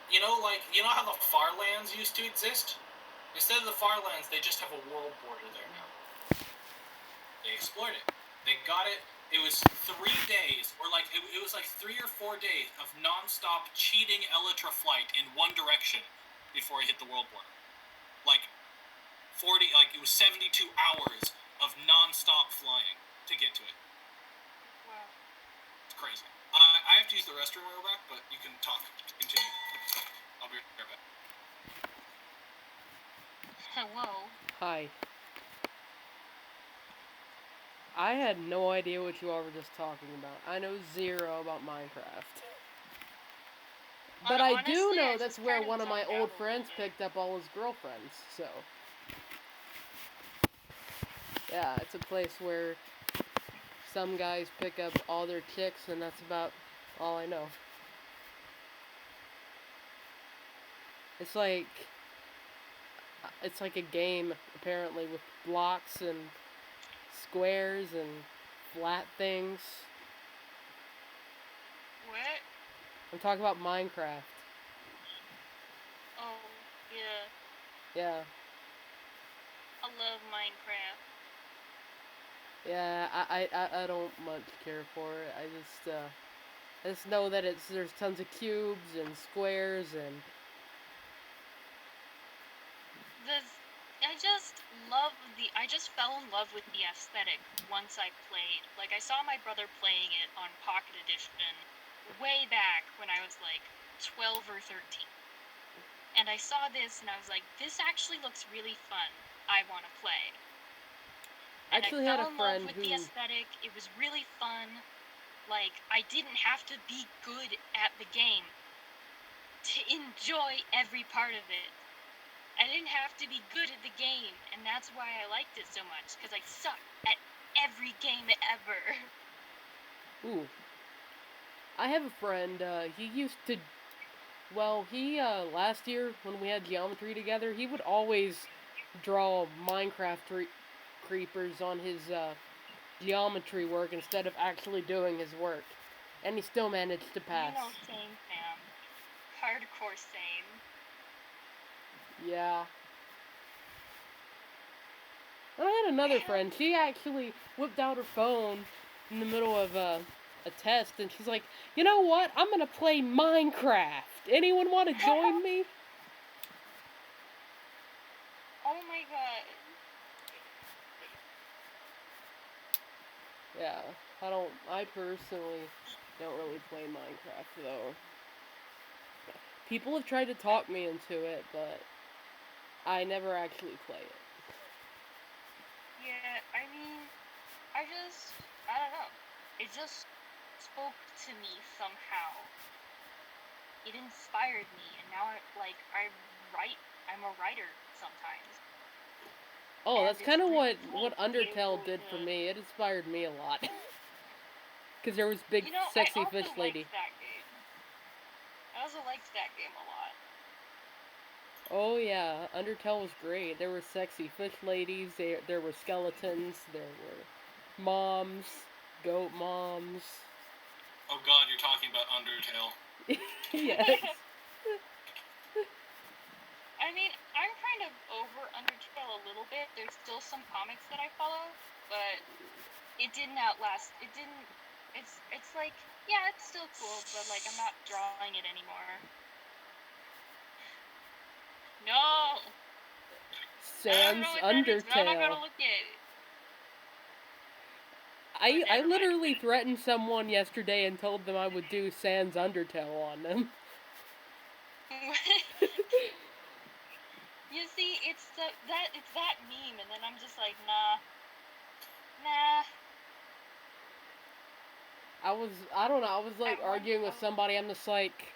You know how the Farlands used to exist? Instead of the Farlands, they just have a world border there now. They explored it. They got it. It was 3 days, or like it was like 3 or 4 days of non-stop cheating Elytra flight in one direction before it hit the world border. Like it was 72 hours of non-stop flying to get to it. Wow. It's crazy. I have to use the restroom real back, but you can talk. Continue. I'll be right back. Hello. Hi. I had no idea what you all were just talking about. I know zero about Minecraft. But I do Honestly, know I that's just where kinda one of my zoned out old a friends little bit. picked up all his girlfriends, so. Yeah, it's a place where some guys pick up all their chicks, and that's about all I know. It's like, it's like a game apparently with blocks and squares and flat things. What? I'm talking about Minecraft. Oh, yeah. Yeah. I love Minecraft. Yeah, I don't much care for it. I just know that there's tons of cubes and squares and The I just fell in love with the aesthetic once I played. Like I saw my brother playing it on Pocket Edition way back when I was like 12 or 13. And I saw this and I was like, this actually looks really fun. I want to play. I And actually I had fell a in love friend with who the aesthetic. It was really fun. Like, I didn't have to be good at the game to enjoy every part of it. I didn't have to be good at the game, and that's why I liked it so much, because I suck at every game ever. Ooh. I have a friend, he used to he last year when we had geometry together, he would always draw Minecraft creepers on his geometry work instead of actually doing his work. And he still managed to pass. You know, same, fam. Hardcore same. Yeah. And I had another friend. She actually whipped out her phone in the middle of a test, and she's like, "You know what? I'm gonna play Minecraft. Anyone want to join me?" Oh my god. Yeah, I personally don't really play Minecraft, though. People have tried to talk me into it, but I never actually play it. Yeah, I mean, I don't know. It just spoke to me somehow. It inspired me, and now I'm a writer sometimes. Oh, And that's it's kind of really what cool to be Undertale able did for to- me. It inspired me a lot. Because there was big, You know, sexy I also fish lady. liked that game. I also liked that game a lot. Oh yeah, Undertale was great. There were sexy fish ladies. There were skeletons. There were moms, goat moms. Oh god, you're talking about Undertale. Yes. I mean, I'm kind of over Undertale a little bit. There's still some comics that I follow, but it didn't outlast. It didn't. It's like, yeah, it's still cool, but like I'm not drawing it anymore. No. Sans Undertale. I'm not gonna look at it. I literally threatened someone yesterday and told them I would do Sans Undertale on them. You see, it's that meme, and then I'm just like, nah. I don't know, I was like arguing with somebody, I'm just like,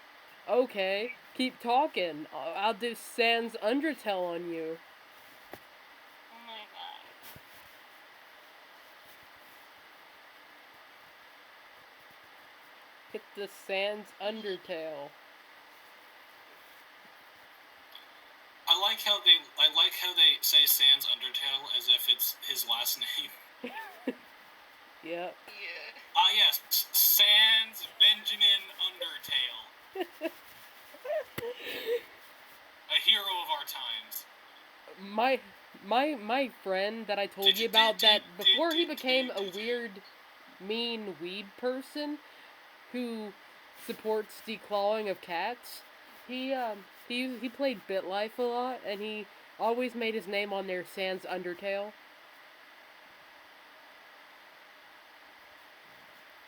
okay, keep talking. I'll do Sans Undertale on you. Oh my god. Hit the Sans Undertale. I like how they say Sans Undertale as if it's his last name. Yep. Yeah. Ah yes, Sans Benjamin Undertale. A hero of our times. My friend that I told you about, that before he became a weird, mean weed person who supports declawing of cats, he played BitLife a lot, and he always made his name on there Sans Undertale.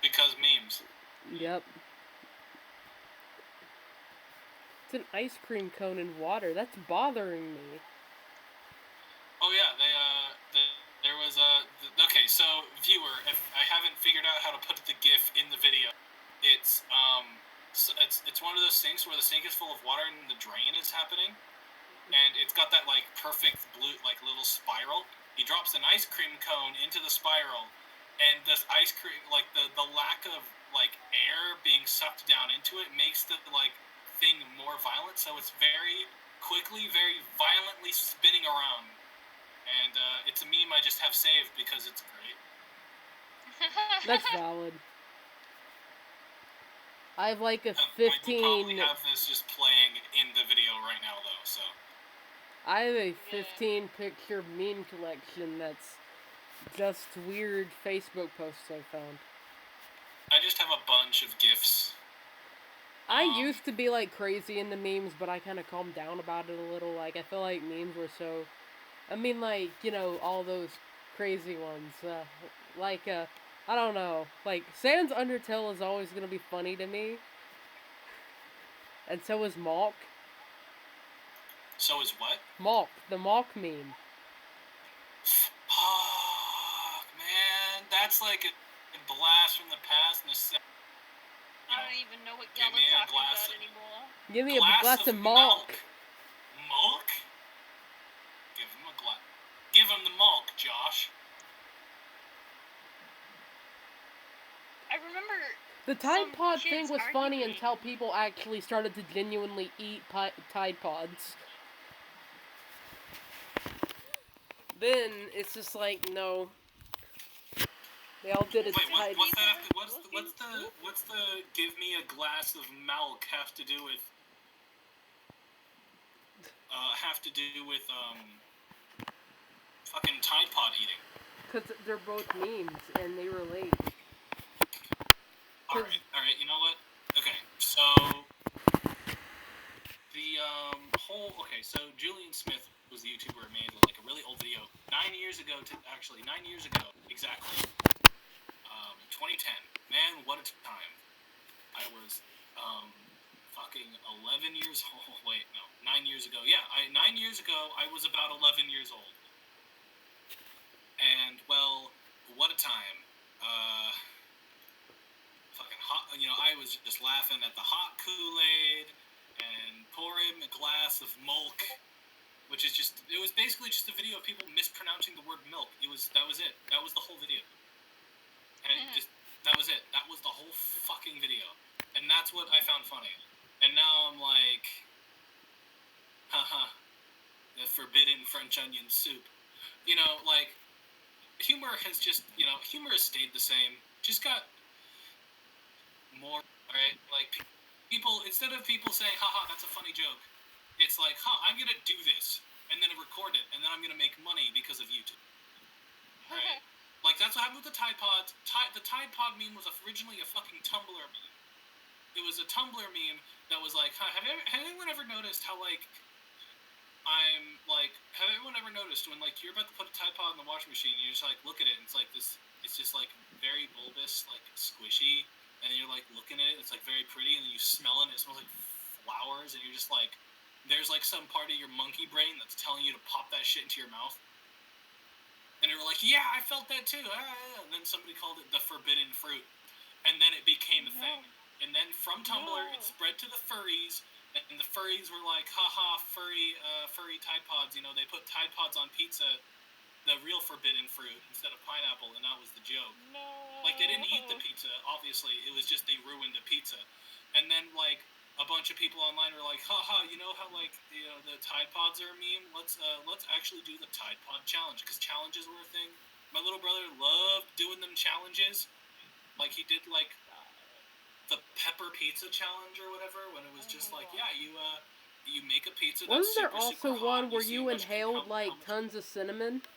Because memes. Yep. It's an ice cream cone in water. That's bothering me. Oh yeah, there was okay, so viewer, if I haven't figured out how to put the GIF in the video, it's one of those things where the sink is full of water and the drain is happening, and it's got that like perfect blue like little spiral. He drops an ice cream cone into the spiral, and this ice cream, like the lack of like air being sucked down into it makes the like thing more violent. So it's very quickly, very violently spinning around. And it's a meme I just have saved because it's great. That's valid. I have like a I will 15. probably have this just playing in the video right now, though, so. I have a 15 picture meme collection that's just weird Facebook posts I found. I just have a bunch of GIFs. I used to be like crazy into memes, but I kind of calmed down about it a little. Like, I feel like memes were so. I mean, like, you know, all those crazy ones. I don't know. Like, Sans Undertale is always gonna be funny to me. And so is Malk. So is what? Malk, the Malk meme. Oh, man. That's like a blast from the past. I don't even know what y'all are talking about anymore. Give me a glass of Malk. Malk? Give him a glass. Give him the Malk, Josh. I remember the Tide Pod thing was funny until people actually started to genuinely eat Tide Pods. Then it's just like, no. They all did it. Wait, what's the give me a glass of milk have to do with fucking Tide Pod eating? Because they're both memes and they relate. Alright, you know what? Okay, so so Julian Smith was the YouTuber who made like a really old video 9 years ago exactly. 2010. Man, what a time. I was fucking 11 years old. Wait, no, 9 years ago. Yeah, 9 years ago I was about 11 years old. And well, what a time. Fucking hot, I was just laughing at the hot Kool-Aid and pouring a glass of milk, which is it was basically just a video of people mispronouncing the word milk. That was it. That was the whole video. And that was it. That was the whole fucking video. And that's what I found funny. And now I'm like, haha, the forbidden French onion soup. Like, humor has stayed the same. Just got more, right? Like, people, instead of people saying, haha, that's a funny joke, it's like, I'm gonna do this, and then record it, and then I'm gonna make money because of YouTube. Right? Like, that's what happened with the Tide Pods. The Tide Pod meme was originally a fucking Tumblr meme. It was a Tumblr meme that was like, have anyone ever noticed how, like, have anyone ever noticed when, like, you're about to put a Tide Pod in the washing machine, and you just, like, look at it, and it's, like, this, it's just, like, very bulbous, like, squishy, and then you're, like, looking at it, it's, like, very pretty, and then you smell it, and it smells like flowers, and you're just, like, there's, like, some part of your monkey brain that's telling you to pop that shit into your mouth. And they were like, yeah, I felt that too. And then somebody called it the forbidden fruit. And then it became a thing. And then from Tumblr, it spread to the furries. And the furries were like, haha, furry Tide Pods. They put Tide Pods on pizza, the real forbidden fruit, instead of pineapple. And that was the joke. No. Like, they didn't eat the pizza, obviously. It was just they ruined the pizza. And then, like, a bunch of people online were like, haha, you know how, like, the Tide Pods are a meme? Let's actually do the Tide Pod challenge, because challenges were a thing. My little brother loved doing them challenges. Like, he did, like, the pepper pizza challenge or whatever, when it was just like, yeah, you make a pizza that's Wasn't there super, also super one hot, where you inhaled, like, tons of cinnamon?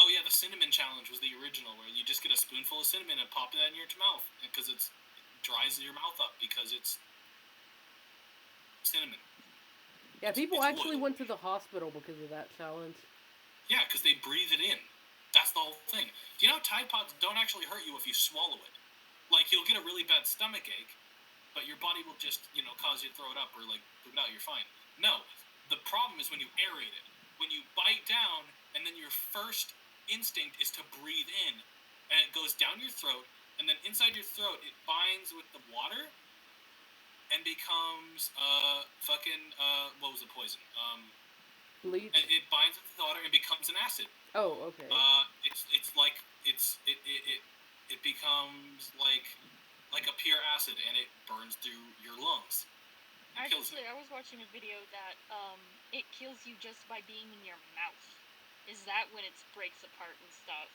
Oh, yeah, the cinnamon challenge was the original, where you just get a spoonful of cinnamon and pop that in your mouth, because it dries your mouth up, because it's cinnamon. Yeah, people actually went to the hospital because of that challenge. Yeah, because they breathe it in. That's the whole thing. Do you know Tide Pods don't actually hurt you if you swallow it? Like, you'll get a really bad stomach ache, but your body will just, cause you to throw it up or, like, poop it out, you're fine. No, the problem is when you aerate it. When you bite down, and then your first instinct is to breathe in, and it goes down your throat, and then inside your throat, it binds with the water, and becomes, what was the poison? Bleach? And it binds with the water and becomes an acid. Oh, okay. It becomes like a pure acid, and it burns through your lungs. kills Actually, it. I was watching a video that it kills you just by being in your mouth. Is that when it breaks apart and stuff?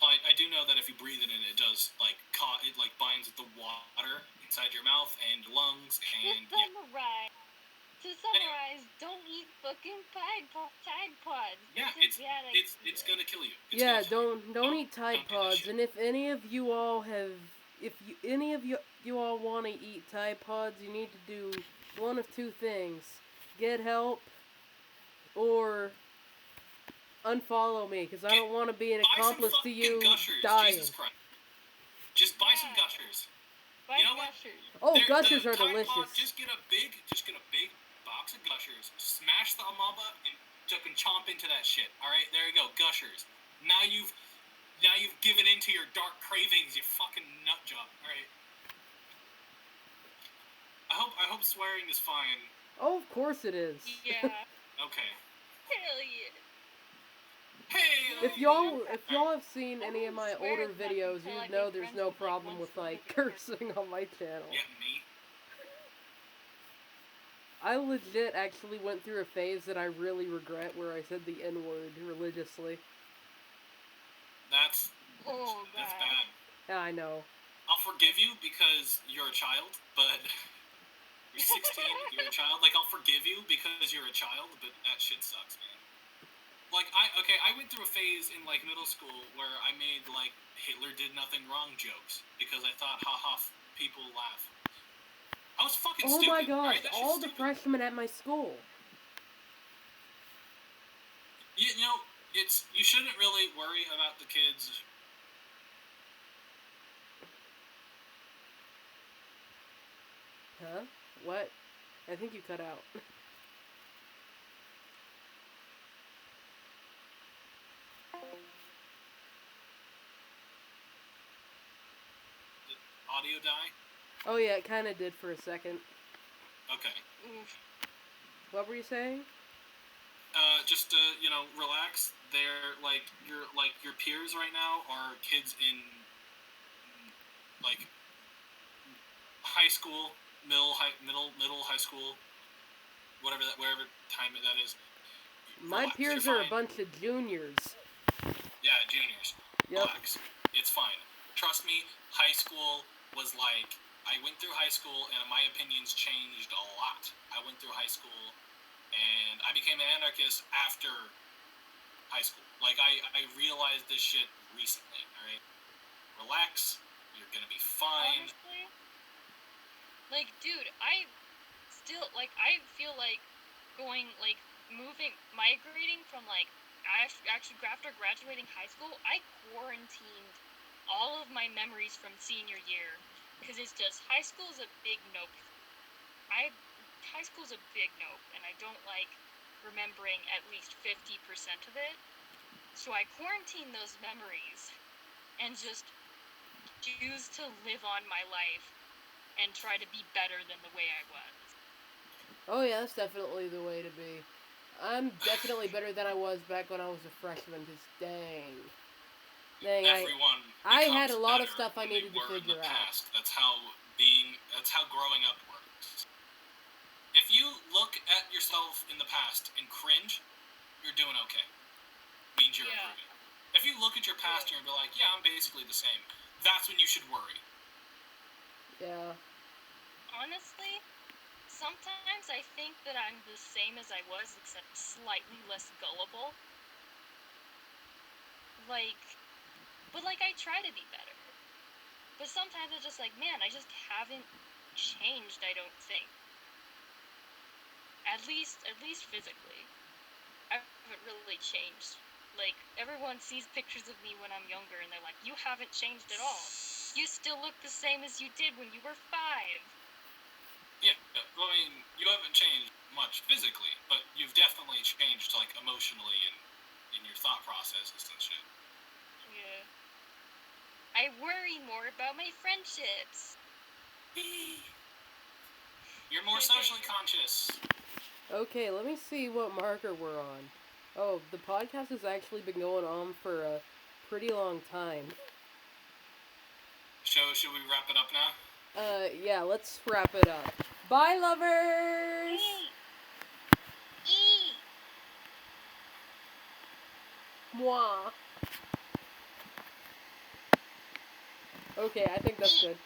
I do know that if you breathe it in, it does it binds with the water inside your mouth and lungs and To summarize, don't eat fucking Tide Pods. Yeah, It's a bad idea. it's gonna kill you. It's Yeah, gonna kill you. don't eat Tide don't do that Pods. shit. And if any of you all have, if you, any of you all want to eat Tide Pods, you need to do one of two things: get help, or unfollow me, because I don't want to be an Buy some accomplice to fucking you Gushers, dying. Jesus Christ. Just buy some Yeah. Gushers. Buy You know what? Gushers. Oh, The Gushers are Tide delicious. Pod, just get a big box of Gushers. Smash the Amaba and fucking chomp into that shit. All right, there you go, Gushers. Now you've given into your dark cravings, you fucking nut job. All right. I hope swearing is fine. Oh, of course it is. Yeah. Okay. Hell yeah. Hey. If y'all have seen any of my I won't older swear videos, until you I know make there's friends no with, like, problem one with like specific person. cursing on my channel. Yeah, me. I legit actually went through a phase that I really regret where I said the N-word religiously. That's Oh, that's God. bad. Yeah, I know. I'll forgive you because you're a child, but you're 16, you're a child. Like, I'll forgive you because you're a child, but that shit sucks, man. Like, I went through a phase in, like, middle school where I made, like, Hitler did nothing wrong jokes because I thought, haha, people laugh. I was fucking Oh stupid. my gosh, right? That all shit's the stupid. freshmen at my school. You know, you shouldn't really worry about the kids. Huh? What? I think you cut out. Did audio die? Oh yeah, it kind of did for a second. Okay. Oof. What were you saying? Just relax. They're your peers right now are kids in like high school, middle high school, whatever time that is. My Relax, peers you're are a fine. bunch of juniors. Yeah, juniors. Yep. Relax. It's fine. Trust me, high school was like I went through high school and my opinions changed a lot. I went through high school and I became an anarchist after high school. Like, I realized this shit recently, alright? Relax. You're gonna be fine. Honestly, like, dude, I still, like, I feel like migrating from, like, actually, after graduating high school, I quarantined all of my memories from senior year, because it's just, high school's a big nope. High school's a big nope, and I don't like remembering at least 50% of it. So I quarantine those memories and just choose to live on my life and try to be better than the way I was. Oh yeah, that's definitely the way to be. I'm definitely better than I was back when I was a freshman, because dang. Everyone I had becomes a lot of better stuff I than they needed to were in the figure out. past. That's how growing up works. If you look at yourself in the past and cringe, you're doing okay. Means you're Yeah. improving. If you look at your past and you're like, yeah, I'm basically the same, that's when you should worry. Yeah. Honestly, sometimes I think that I'm the same as I was, except slightly less gullible. But I try to be better. But sometimes it's just like, man, I just haven't changed, I don't think. At least physically. I haven't really changed. Like, everyone sees pictures of me when I'm younger and they're like, you haven't changed at all. You still look the same as you did when you were 5. Yeah, well, I mean, you haven't changed much physically, but you've definitely changed, like, emotionally and in your thought processes and shit. Yeah. I worry more about my friendships. You're more socially conscious. Okay, let me see what marker we're on. Oh, the podcast has actually been going on for a pretty long time. Should we wrap it up now? Yeah, let's wrap it up. Bye, lovers! Mwah. Okay, I think that's good.